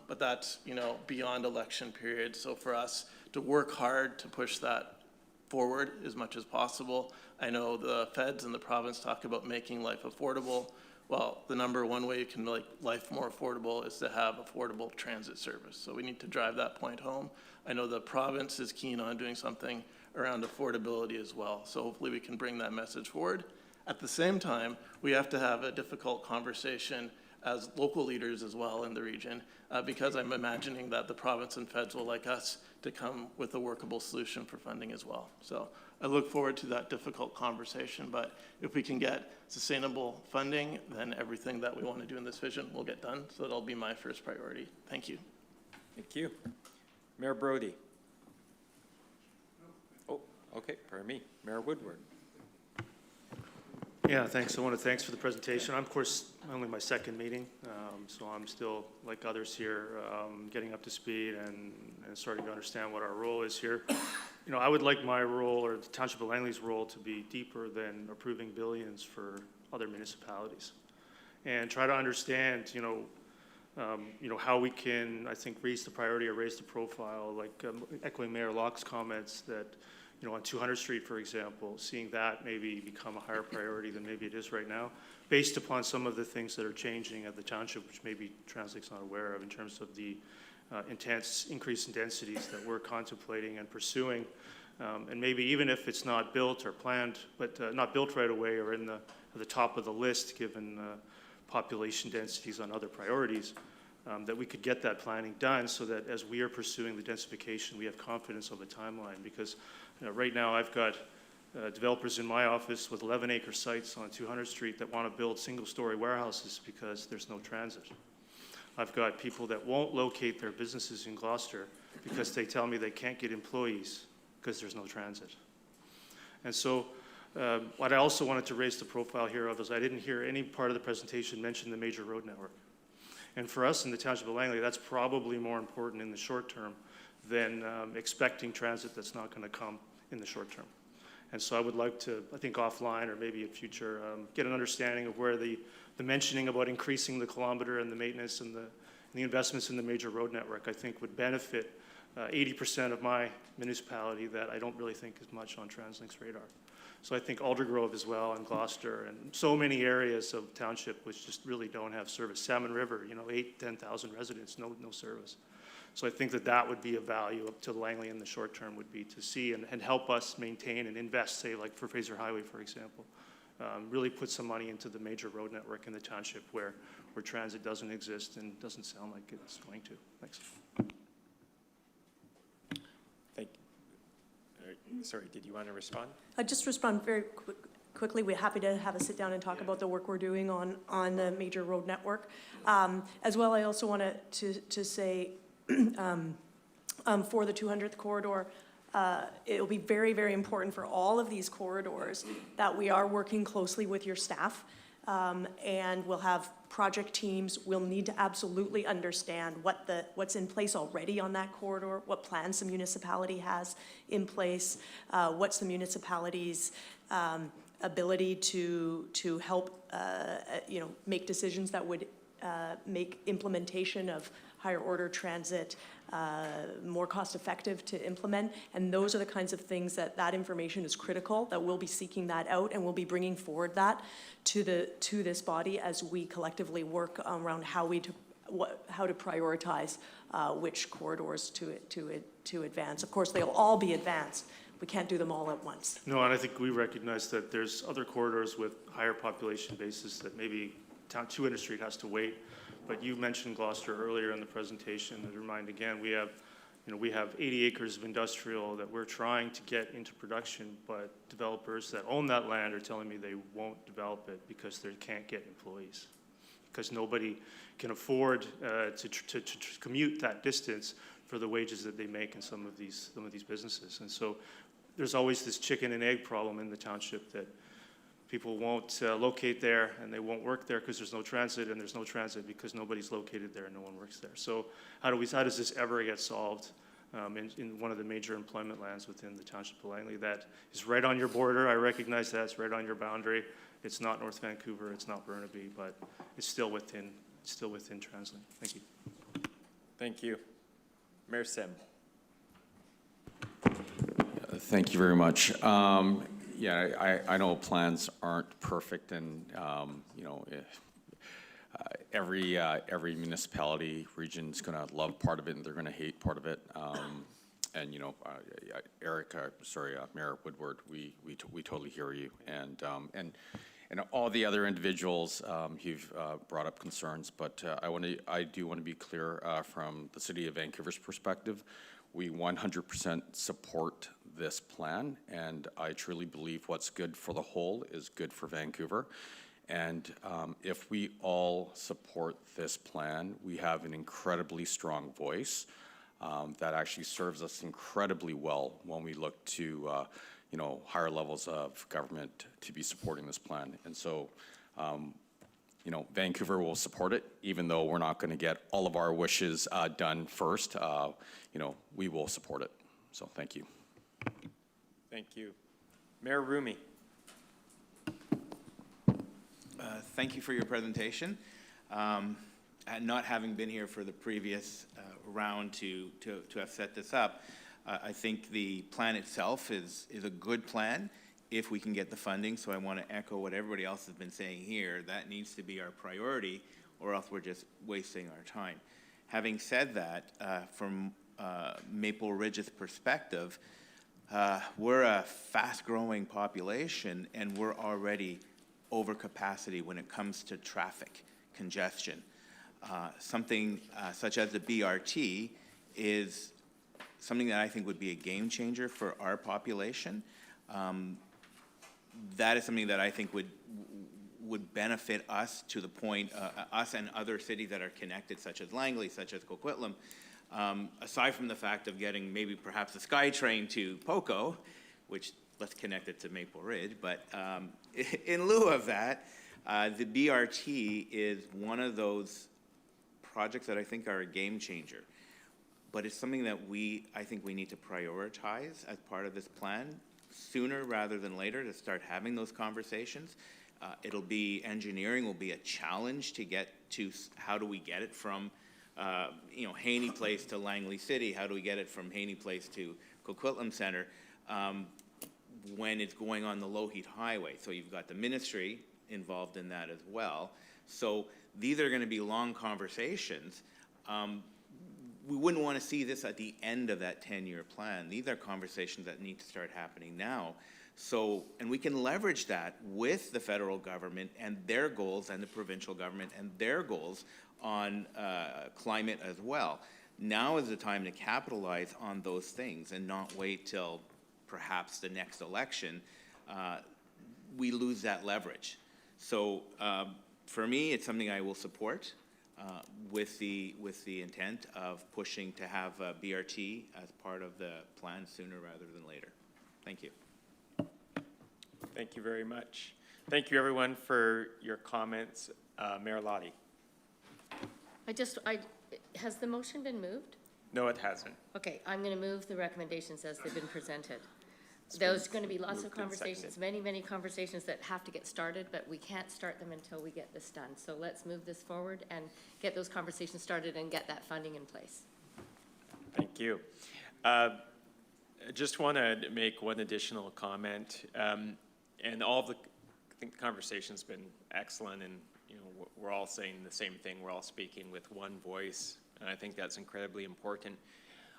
but that's, you know, beyond election period. So for us to work hard to push that forward as much as possible. I know the feds and the province talk about making life affordable. Well, the number one way you can make life more affordable is to have affordable transit service. So we need to drive that point home. I know the province is keen on doing something around affordability as well. So hopefully we can bring that message forward. At the same time, we have to have a difficult conversation as local leaders as well in the region, because I'm imagining that the province and feds will like us to come with a workable solution for funding as well. So I look forward to that difficult conversation, but if we can get sustainable funding, then everything that we want to do in this vision will get done. So that'll be my first priority. Thank you. Thank you. Mayor Brody. Oh, okay, pardon me. Mayor Woodward. Yeah, thanks. I want to thanks for the presentation. I'm, of course, only my second meeting, so I'm still, like others here, getting up to speed and starting to understand what our role is here. You know, I would like my role, or the Township of Langley's role, to be deeper than approving billions for other municipalities, and try to understand, you know, how we can, I think, raise the priority or raise the profile, like echoing Mayor Locke's comments that, you know, on 200th Street, for example, seeing that maybe become a higher priority than maybe it is right now, based upon some of the things that are changing at the township, which maybe Translink's not aware of in terms of the intense increase in densities that we're contemplating and pursuing. And maybe even if it's not built or planned, but not built right away or at the top of the list, given population densities on other priorities, that we could get that planning done so that as we are pursuing the densification, we have confidence of a timeline. Because right now I've got developers in my office with 11-acre sites on 200th Street that want to build single-story warehouses because there's no transit. I've got people that won't locate their businesses in Gloucester because they tell me they can't get employees because there's no transit. And so what I also wanted to raise the profile here of is I didn't hear any part of the presentation mention the major road network. And for us in the Township of Langley, that's probably more important in the short term than expecting transit that's not going to come in the short term. And so I would like to, I think offline or maybe in future, get an understanding of where the mentioning about increasing the kilometer and the maintenance and the investments in the major road network, I think would benefit 80% of my municipality that I don't really think is much on Translink's radar. So I think Aldergrove as well and Gloucester and so many areas of township which just really don't have service. Salmon River, you know, 10,000 residents, no service. So I think that would be a value up to Langley in the short term would be to see and help us maintain and invest, say like for Fraser Highway, for example, really put some money into the major road network in the township where where transit doesn't exist and doesn't sound like it's going to. Thanks. Thank you. Sorry, did you want to respond? I'll just respond very quickly. We're happy to have a sit down and talk about the work we're doing on the major road network. As well, I also wanted to say for the 200th corridor, it'll be very, very important for all of these corridors that we are working closely with your staff. And we'll have project teams. We'll need to absolutely understand what's in place already on that corridor, what plans the municipality has in place, what's the municipality's ability to help make decisions that would make implementation of higher order transit more cost effective to implement. And those are the kinds of things that information is critical, that we'll be seeking that out, and we'll be bringing forward that to this body as we collectively work around how to prioritize which corridors to advance. Of course, they'll all be advanced. We can't do them all at once. No, and I think we recognize that there's other corridors with higher population bases that maybe Town 2 Industry has to wait. But you mentioned Gloucester earlier in the presentation. To remind again, we have 80 acres of industrial that we're trying to get into production, but developers that own that land are telling me they won't develop it because they can't get employees, because nobody can afford to commute that distance for the wages that they make in some of these businesses. And so there's always this chicken and egg problem in the township, that people won't locate there and they won't work there because there's no transit, and there's no transit because nobody's located there and no one works there. So how does this ever get solved in one of the major employment lands within the township of Langley that is right on your border? I recognize that it's right on your boundary. It's not North Vancouver, it's not Burnaby, but it's still within Translink. Thank you. Thank you. Mayor Sim. Thank you very much. Yeah, I know plans aren't perfect, and every municipality region is going to love part of it, and they're going to hate part of it. And Mayor Woodward, we totally hear you, and all the other individuals who've brought up concerns. But I do want to be clear from the City of Vancouver's perspective. We 100% support this plan, and I truly believe what's good for the whole is good for Vancouver. And if we all support this plan, we have an incredibly strong voice that actually serves us incredibly well when we look to higher levels of government to be supporting this plan. And so Vancouver will support it, even though we're not going to get all of our wishes done first. We will support it. So thank you. Thank you. Mayor Rumi. Thank you for your presentation. Not having been here for the previous round to have set this up, I think the plan itself is a good plan if we can get the funding. So I want to echo what everybody else has been saying here. That needs to be our priority, or else we're just wasting our time. Having said that, from Maple Ridge's perspective, we're a fast-growing population, and we're already over capacity when it comes to traffic congestion. Something such as the BRT is something that I think would be a game changer for our population. That is something that I think would benefit us to the point, us and other cities that are connected, such as Langley, such as Coquitlam. Aside from the fact of getting maybe perhaps a SkyTrain to Poco, which let's connect it to Maple Ridge, but in lieu of that, the BRT is one of those projects that I think are a game changer. But it's something that I think we need to prioritize as part of this plan sooner rather than later, to start having those conversations. Engineering will be a challenge to get to how do we get it from Haney Place to Langley City? How do we get it from Haney Place to Coquitlam Center when it's going on the Lougheed Highway? So you've got the ministry involved in that as well. So these are going to be long conversations. We wouldn't want to see this at the end of that 10-year plan. These are conversations that need to start happening now So, and we can leverage that with the federal government and their goals and the provincial government and their goals on climate as well. Now is the time to capitalize on those things and not wait till perhaps the next election. We lose that leverage. So for me, it's something I will support with the intent of pushing to have BRT as part of the plan sooner rather than later. Thank you. Thank you very much. Thank you, everyone, for your comments. Mayor Lottie. Has the motion been moved? No, it hasn't. Okay, I'm going to move the recommendations as they've been presented. There's going to be lots of moved and conversations, many conversations that have to get started, but we can't start them until we get this done. So let's move this forward and get those conversations started and get that funding in place. Thank you. I just want to make one additional comment. And all of I think the conversation's been excellent, and we're all saying the same thing. We're all speaking with one voice, and I think that's incredibly important.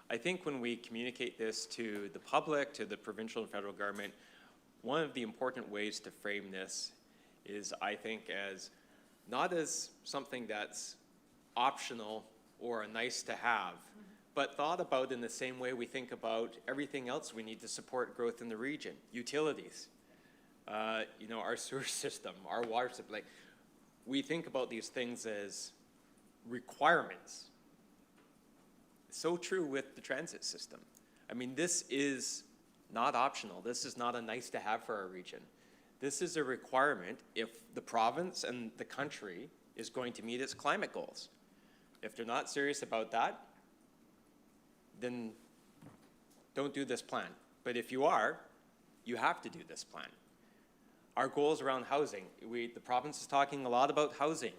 I think when we communicate this to the public, to the provincial and federal government, one of the important ways to frame this is, I think, as not as something that's optional or a nice to have, but thought about in the same way we think about everything else we need to support growth in the region. Utilities, our sewer system, our water supply. We think about these things as requirements. So true with the transit system. I mean, this is not optional. This is not a nice to have for our region. This is a requirement if the province and the country is going to meet its climate goals. If they're not serious about that, then don't do this plan. But if you are, you have to do this plan. Our goals around housing, the province is talking a lot about housing.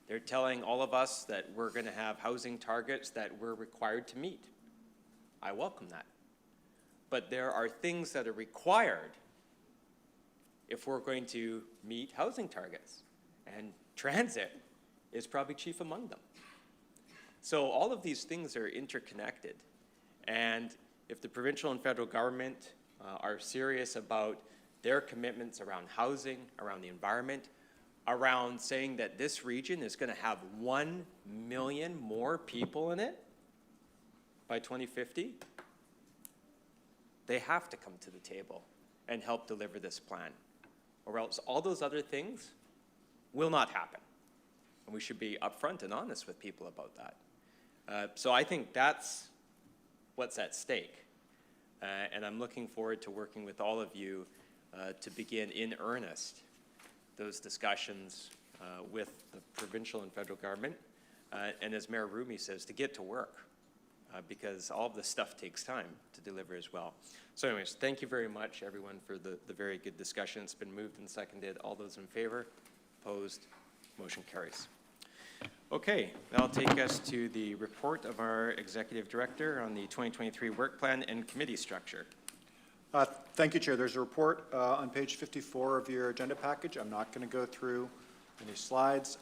They're telling all of us that we're going to have housing targets that we're required to meet. I welcome that. But there are things that are required if we're going to meet housing targets. And transit is probably chief among them. So all of these things are interconnected. And if the provincial and federal government are serious about their commitments around housing, around the environment, around saying that this region is going to have 1 million more people in it by 2050, they have to come to the table and help deliver this plan, or else all those other things will not happen. And we should be upfront and honest with people about that. So I think that's what's at stake. And I'm looking forward to working with all of you to begin in earnest those discussions with the provincial and federal government, and as Mayor Rumi says, to get to work, because all of this stuff takes time to deliver as well. So anyways, thank you very much, everyone, for the very good discussion. It's been moved and seconded. All those in favor? Opposed? Motion carries. Okay, that'll take us to the report of our Executive Director on the 2023 work plan and committee structure. Thank you, Chair. There's a report on page 54 of your agenda package. I'm not going to go through any slides.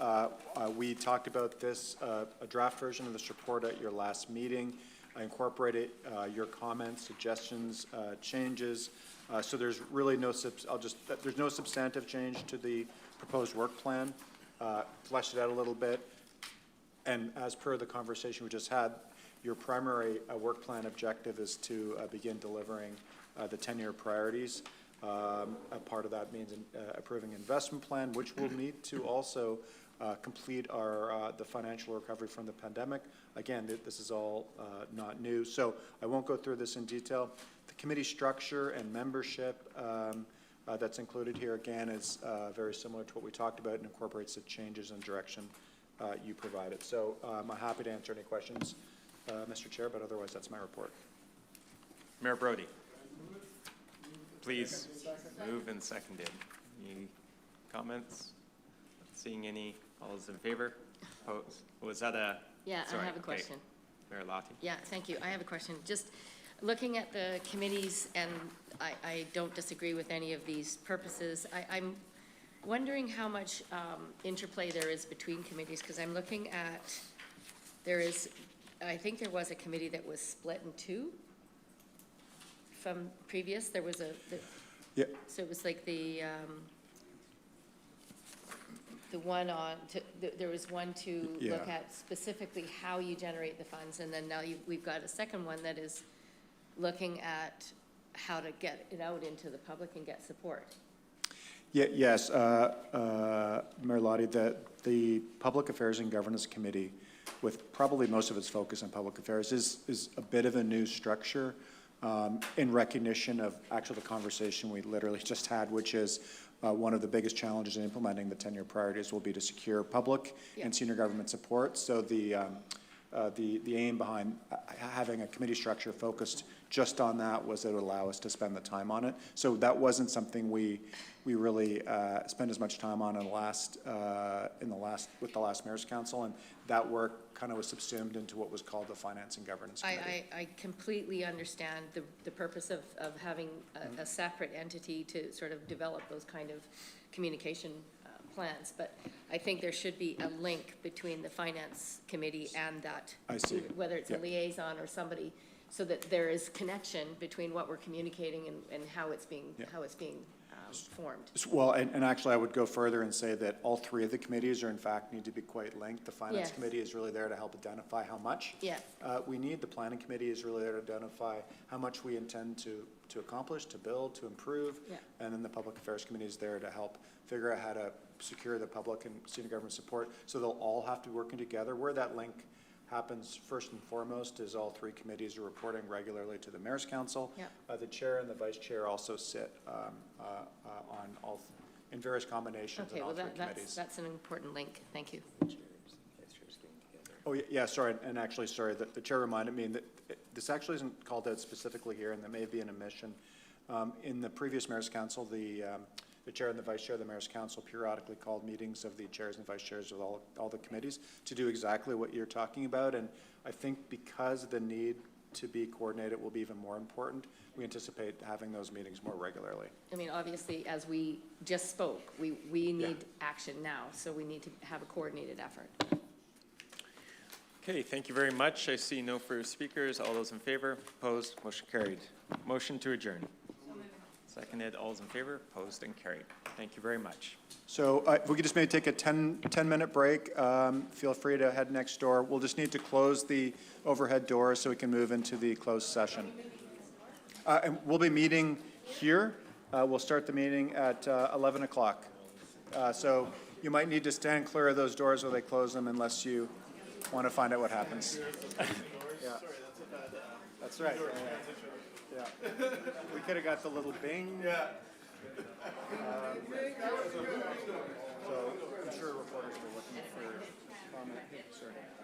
We talked about this, a draft version of this report at your last meeting. I incorporated your comments, suggestions, changes. So there's really no, there's no substantive change to the proposed work plan. Fleshed it out a little bit. And as per the conversation we just had, your primary work plan objective is to begin delivering the 10-year priorities. A part of that means approving investment plan, which will need to also complete the financial recovery from the pandemic. Again, this is all not new, so I won't go through this in detail. The committee structure and membership that's included here, again, is very similar to what we talked about and incorporates the changes and direction you provided. So I'm happy to answer any questions, Mr. Chair, but otherwise that's my report. Mayor Brody. Please move and seconded. Any comments? Seeing any? All those in favor? Opposed? Was that a? Yeah, sorry, I have a okay. question. Mayor Lottie. Yeah, thank you. I have a question. Just looking at the committees, and I don't disagree with any of these purposes. I'm wondering how much interplay there is between committees, because I'm looking at, I think there was a committee that was split in two from previous. There was Yeah. So it was like the one on, there was one to look Yeah. at specifically how you generate the funds, and then now we've got a second one that is looking at how to get it out into the public and get support. Yeah, yes, Mayor Lottie, the Public Affairs and Governance Committee, with probably most of its focus on public affairs, is a bit of a new structure in recognition of actually the conversation we literally just had, which is one of the biggest challenges in implementing the 10-year priorities will be to secure public and senior government support. So the aim behind having a committee structure focused just on that was that it would allow us to spend the time on it. So that wasn't something we really spent as much time on with the last Mayor's Council, and that work kind of was subsumed into what was called the Finance and Governance Committee. I completely understand the purpose of having a separate entity to sort of develop those kind of communication plans, but I think there should be a link between the Finance Committee and that. I see. Whether it's a liaison or somebody, so that there is connection between what we're communicating and how it's being formed. Well, and actually I would go further and say that all three of the committees are in fact need to be quite linked. The Finance Yes. Committee is really there to help identify how much we need. The Planning Committee is really there to identify how much we intend to accomplish, to build, to improve. And then the Public Affairs Committee is there to help figure out how to secure the public and senior government support. So they'll all have to be working together. Where that link happens first and foremost is all three committees are reporting regularly to the Mayor's Council. The chair and the vice chair also sit on all, in various combinations in all three committees. That's an important link. Thank you. Oh, yeah, sorry, and actually, sorry, the chair reminded me that this actually isn't called out specifically here, and there may be an omission. In the previous Mayor's Council, the chair and the vice chair of the Mayor's Council periodically called meetings of the chairs and vice chairs of all the committees to do exactly what you're talking about, and I think because the need to be coordinated will be even more important, we anticipate having those meetings more regularly. I mean, obviously, as we just spoke, we need action now, so we need to have a coordinated effort. Okay, thank you very much. I see no further speakers. All those in favor? Opposed? Motion carried. Motion to adjourn. Seconded. All those in favor? Opposed and carried. Thank you very much. So if we could just maybe take a 10-minute break. Feel free to head next door. We'll just need to close the overhead door so we can move into the closed session. And we'll be meeting here. We'll start the meeting at 11 o'clock. So you might need to stand clear of those doors while they close them unless you want to find out what happens. Yeah. That's right. Yeah. We could have got the little bing. Yeah. So I'm sure reporters were looking for comment. Sorry.